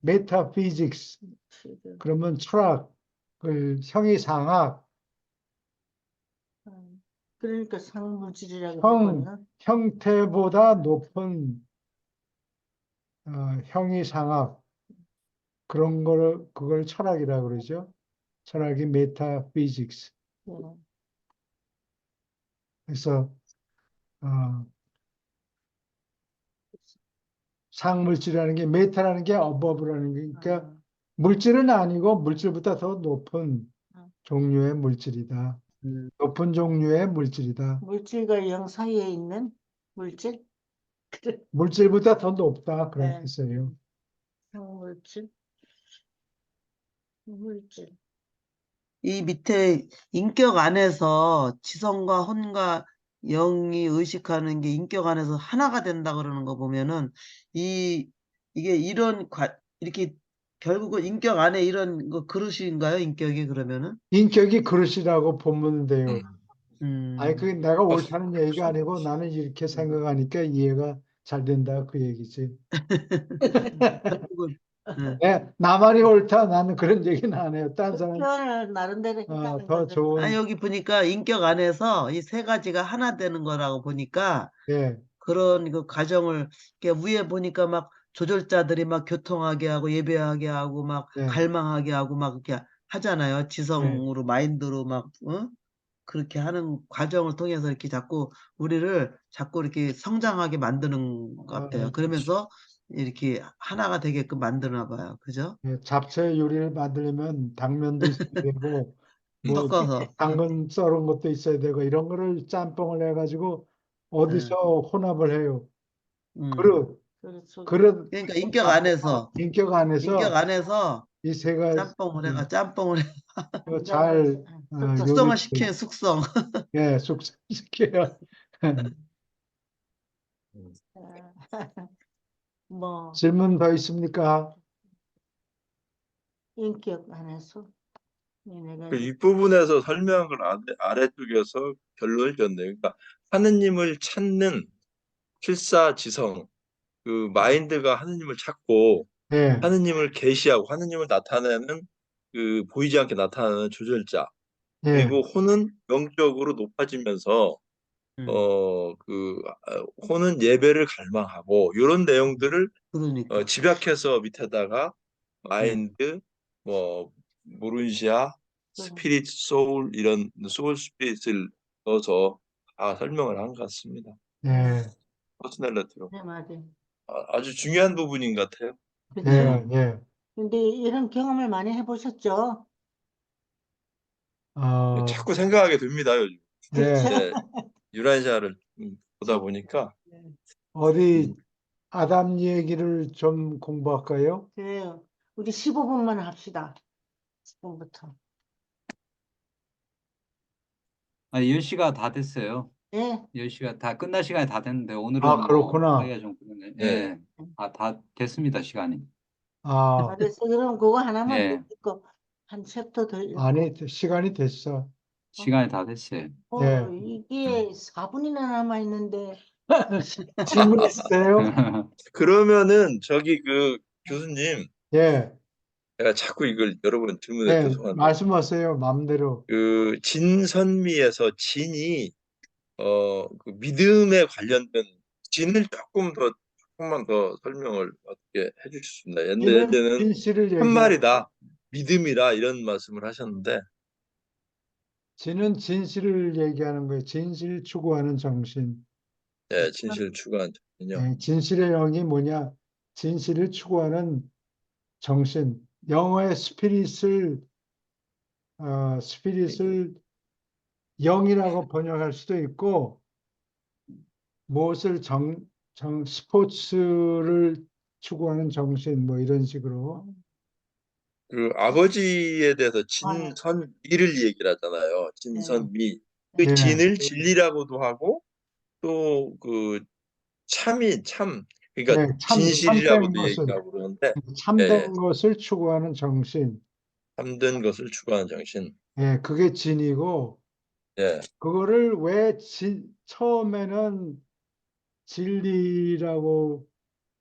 메타피직스. 그러면 철학, 형이상학, 그러니까 상물질이라고 하거든요. 형태보다 높은 형이상학 그걸 철학이라고 그러죠. 철학이 메타피직스. 그래서 상물질이라는 게 메타라는 게 어버브라는 게 그러니까 물질은 아니고 물질보다 더 높은 종류의 물질이다. 높은 종류의 물질이다. 물질과 영 사이에 있는 물질? 물질보다 더 높다 그런 네. 뜻이에요. 물질? 물질. 이 밑에 인격 안에서 지성과 혼과 영이 의식하는 게 인격 안에서 하나가 된다 그러는 거 보면은 이게 이렇게 결국은 인격 안에 이런 거 그릇인가요? 인격이 그러면은? 인격이 그릇이라고 보면 돼요. 아니, 그게 내가 맞- 옳다는 얘기가 아니고 나는 이렇게 생각하니까 이해가 잘 된다 그 얘기지. 결국은 나만이 옳다. 나는 그런 얘기는 안 해요. 딴 사람 표현을 나름대로 했다는 더 거죠. 좋은 여기 보니까 인격 안에서 이 세 가지가 하나 되는 거라고 보니까 예, 그런 그 과정을 이렇게 위에 보니까 막 조절자들이 막 교통하게 하고 예배하게 하고 막 예, 갈망하게 하고 막 이렇게 하잖아요. 예, 지성으로 마인드로 막 그렇게 하는 과정을 통해서 이렇게 자꾸 우리를 자꾸 이렇게 성장하게 만드는 것 같아요. 그러면서 이렇게 하나가 되게끔 만드나 봐요. 그죠? 예, 잡채 요리를 만들려면 당면도 있어야 되고 뭐 섞어서. 당근 썰은 것도 있어야 되고 이런 거를 짬뽕을 해가지고 어디서 혼합을 해요. 그릇 그렇죠. 그릇 그러니까 인격 안에서 인격 안에서 이 세 가지 짬뽕을 해 잘 요리 숙성을 시키는 숙성. 예, 숙성시켜야 뭐 질문 더 있습니까? 인격 안에서 내가 그 윗부분에서 설명한 걸 아래쪽에서 결론을 줬네요. 그러니까 하느님을 찾는 필사지성, 그 마인드가 하느님을 찾고 예, 하느님을 계시하고 하느님을 나타내는 그 보이지 않게 나타나는 조절자. 예, 그리고 혼은 영적으로 높아지면서 혼은 예배를 갈망하고 이런 내용들을 그러니까. 집약해서 밑에다가 예, 마인드, 뭐 모른시아, 스피릿, 소울 이런 소울 스피릿을 넣어서 다 설명을 한 것 같습니다. 예, 퍼스널리티로 네, 맞아요. 아주 중요한 부분인 것 같아요. 그렇죠. 예, 예. 근데 이런 경험을 많이 해보셨죠? 자꾸 생각하게 됩니다, 요즘. 그렇죠. 예. 유라시아를 보다 보니까 어디 아담 얘기를 좀 공부할까요? 그래요. 우리 15분만 합시다. 지금부터. 10시가 다 됐어요. 예. 10시가 다 끝날 시간이 다 됐는데 오늘은 아, 뭐 그렇구나. 하기가 좀 그러네. 네. 예. 다 됐습니다, 시간이. 아, 그래서 그럼 그거 하나만 더 예. 읽고 한 챕터 더 읽고. 아니, 시간이 됐어. 시간이 다 됐어요. 예. 이게 4분이나 남아있는데 질문 있으세요? 그러면은 저기 그 교수님, 예, 제가 자꾸 이걸 여러 번 질문해 예, 죄송한데 말씀하세요. 마음대로. 그 진선미에서 진이 그 믿음에 관련된 진을 조금만 더 설명을 어떻게 해주실 수 있나요? 이는 예전에는 진실을 한 얘기하고, 말이다, 믿음이라 이런 말씀을 하셨는데 진은 진실을 얘기하는 거예요. 진실 추구하는 정신. 진실을 추구한 전요. 예, 진실의 영이 뭐냐? 진실을 추구하는 정신. 영어의 스피릿을 영이라고 번역할 수도 있고, 무엇을 스포츠를 추구하는 정신, 뭐 이런 식으로. 그 아버지에 대해서 아, 진선미를 얘기를 하잖아요. 진선미. 그 예, 진을 진리라고도 하고 또 그 그러니까 예, 참된 진실이라고도 것을, 얘기하고 그러는데 예, 참된 것을 추구하는 정신. 참된 것을 추구하는 정신. 예, 그게 진이고, 예. 그거를 왜 처음에는 진리라고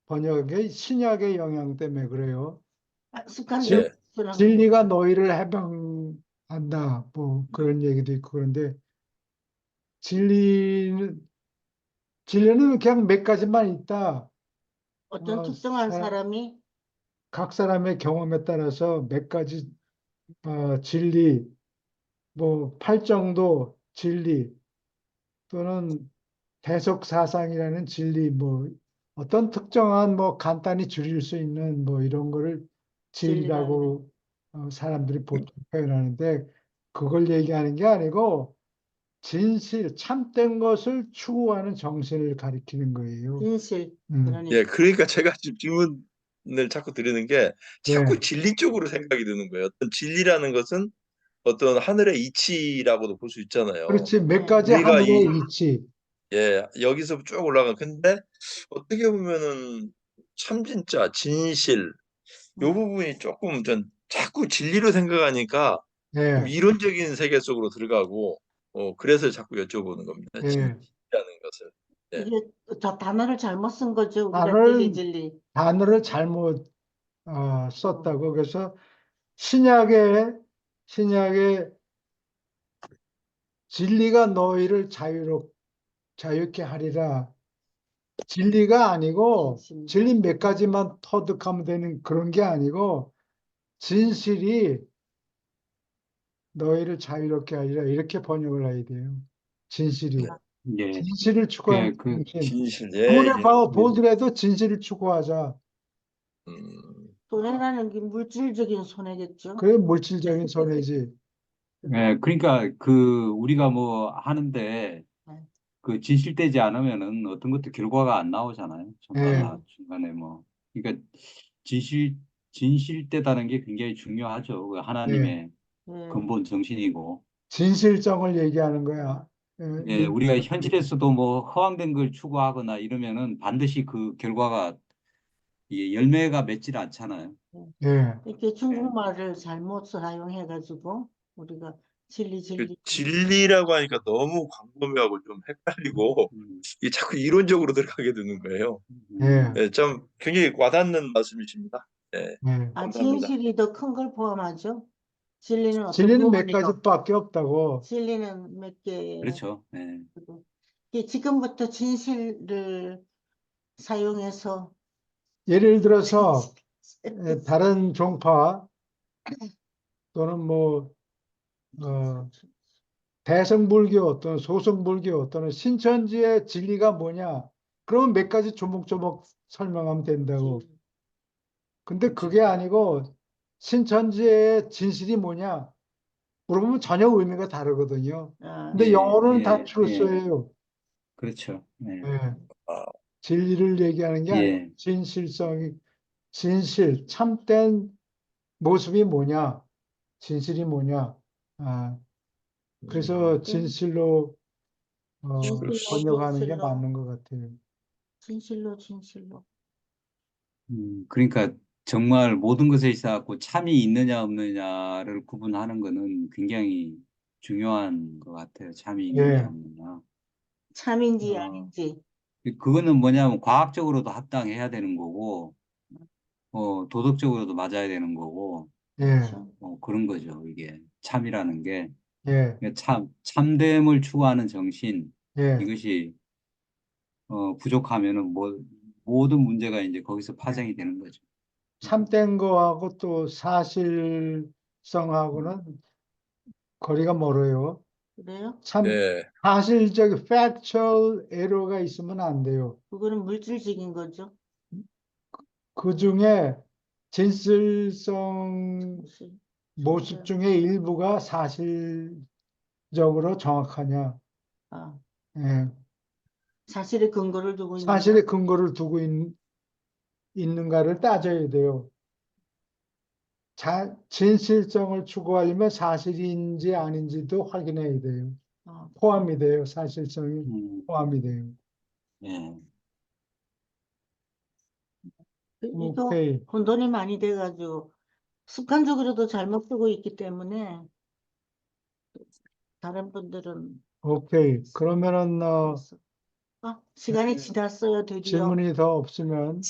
번역해 신약의 영향 때문에 그래요. 습관대로 예. 진리가 너희를 해방한다. 뭐 그런 얘기도 있고 그런데 진리는 진리는 그냥 몇 가지만 있다. 어떤 어, 특정한 사람이 각 사람의 경험에 따라서 몇 가지 진리, 뭐 팔정도 진리 또는 대속사상이라는 진리, 뭐 어떤 특정한 뭐 간단히 줄일 수 있는 뭐 이런 거를 진리라는 진리라고 사람들이 보통 표현하는데 그걸 얘기하는 게 아니고 진실, 참된 것을 추구하는 정신을 가리키는 거예요. 진실. 음, 예, 그러니까 그러니까 제가 지금 질문을 자꾸 드리는 게 예. 자꾸 진리 쪽으로 생각이 드는 거예요. 어떤 진리라는 것은 어떤 하늘의 이치라고도 볼 수 있잖아요. 그렇지. 몇 가지 우리가 하늘의 이치. 여기서 쭉 올라가. 근데 어떻게 보면은 참 진짜 진실 요 부분이 조금 전 자꾸 진리로 생각하니까 좀 예, 이론적인 세계 속으로 들어가고 그래서 자꾸 여쭤보는 겁니다. 예. 진리라는 것을. 네. 이게 저 단어를 잘못 쓴 거죠. 우리가 단어를 진리. 단어를 잘못 썼다고. 그래서 신약에 진리가 너희를 자유케 하리라. 진리가 아니고 진실. 진리 몇 가지만 터득하면 되는 그런 게 아니고 진실이 너희를 자유롭게 하리라 이렇게 번역을 해야 돼요. 진실이. 예. 진실을 추구하는 그 정신. 진실. 돈에 예. 보더라도 진실을 추구하자. 손해라는 게 물질적인 손해겠죠. 그게 물질적인 손해지. 예, 그러니까 그 우리가 뭐 하는데 네. 그 진실되지 않으면은 어떤 것도 결과가 안 나오잖아요. 전부 예. 다 중간에 뭐 그러니까 진실되다는 게 굉장히 중요하죠. 그 예. 하나님의 네. 근본 정신이고. 진실성을 얘기하는 거야. 예, 우리가 현실에서도 뭐 허황된 걸 추구하거나 이러면은 반드시 그 결과가 이 열매가 맺질 않잖아요. 예. 이렇게 중국말을 잘못 사용해가지고 우리가 그 진리. 진리라고 하니까 너무 광범위하고 좀 헷갈리고 이게 자꾸 이론적으로 들어가게 되는 거예요. 예. 예, 좀 굉장히 와닿는 말씀이십니다. 예, 예. 아, 감사합니다. 진실이 더 큰 걸 포함하죠. 진리는 어떤 진리는 몇 부분이요? 가지밖에 없다고. 진리는 몇 개. 그렇죠. 예. 지금부터 진실을 사용해서 예를 들어서 다른 종파 또는 뭐 대성불교 또는 소승불교 또는 신천지의 진리가 뭐냐? 그러면 몇 가지 조목조목 설명하면 된다고. 근데 그게 아니고 신천지의 진실이 뭐냐? 물어보면 전혀 의미가 다르거든요. 아, 근데 예, 영어로는 다 예, 트루스예요. 그렇죠. 예. 예. 아, 진리를 얘기하는 게 아니고 예. 진실, 참된 모습이 뭐냐? 진실이 뭐냐? 그래서 진실로 진실로, 번역하는 게 진실로. 맞는 것 같아요. 진실로. 그러니까 정말 모든 것에 있어서 참이 있느냐 없느냐를 구분하는 것은 굉장히 중요한 것 같아요. 참이 있느냐 예. 없느냐. 참인지 어, 아닌지. 그거는 뭐냐면 과학적으로도 합당해야 되는 거고, 도덕적으로도 맞아야 되는 거고, 예. 그렇죠. 그런 거죠. 이게 참이라는 게. 예. 그러니까 참됨을 추구하는 정신, 예. 이것이 부족하면은 모든 문제가 이제 거기서 파생이 되는 거죠. 참된 거하고 또 사실성하고는 거리가 멀어요. 그래요? 예, 사실적 factual error가 있으면 안 돼요. 그거는 물질적인 거죠. 그 중에 진실성 모습 중에 일부가 사실적으로 정확하냐. 아, 예. 사실의 근거를 두고 있는 사실의 근거를 두고 있는가를 따져야 돼요. 진실성을 추구하려면 사실인지 아닌지도 확인해야 돼요. 포함이 돼요. 사실성이 포함이 돼요. 예. 이거 오케이. 혼돈이 많이 돼가지고 습관적으로도 잘못 쓰고 있기 때문에 다른 분들은 오케이. 그러면은 시간이 지났어요. 드디어. 질문이 더 없으면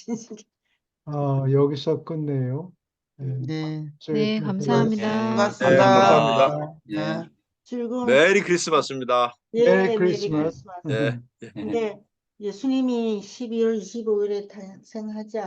여기서 끝내요. 네. 네, 감사합니다. 네, 감사합니다. 예. 즐거운 메리 크리스마스입니다. 메리 메리 크리스마스. 크리스마스. 예. 근데 예수님이 12월 25일에 탄생하지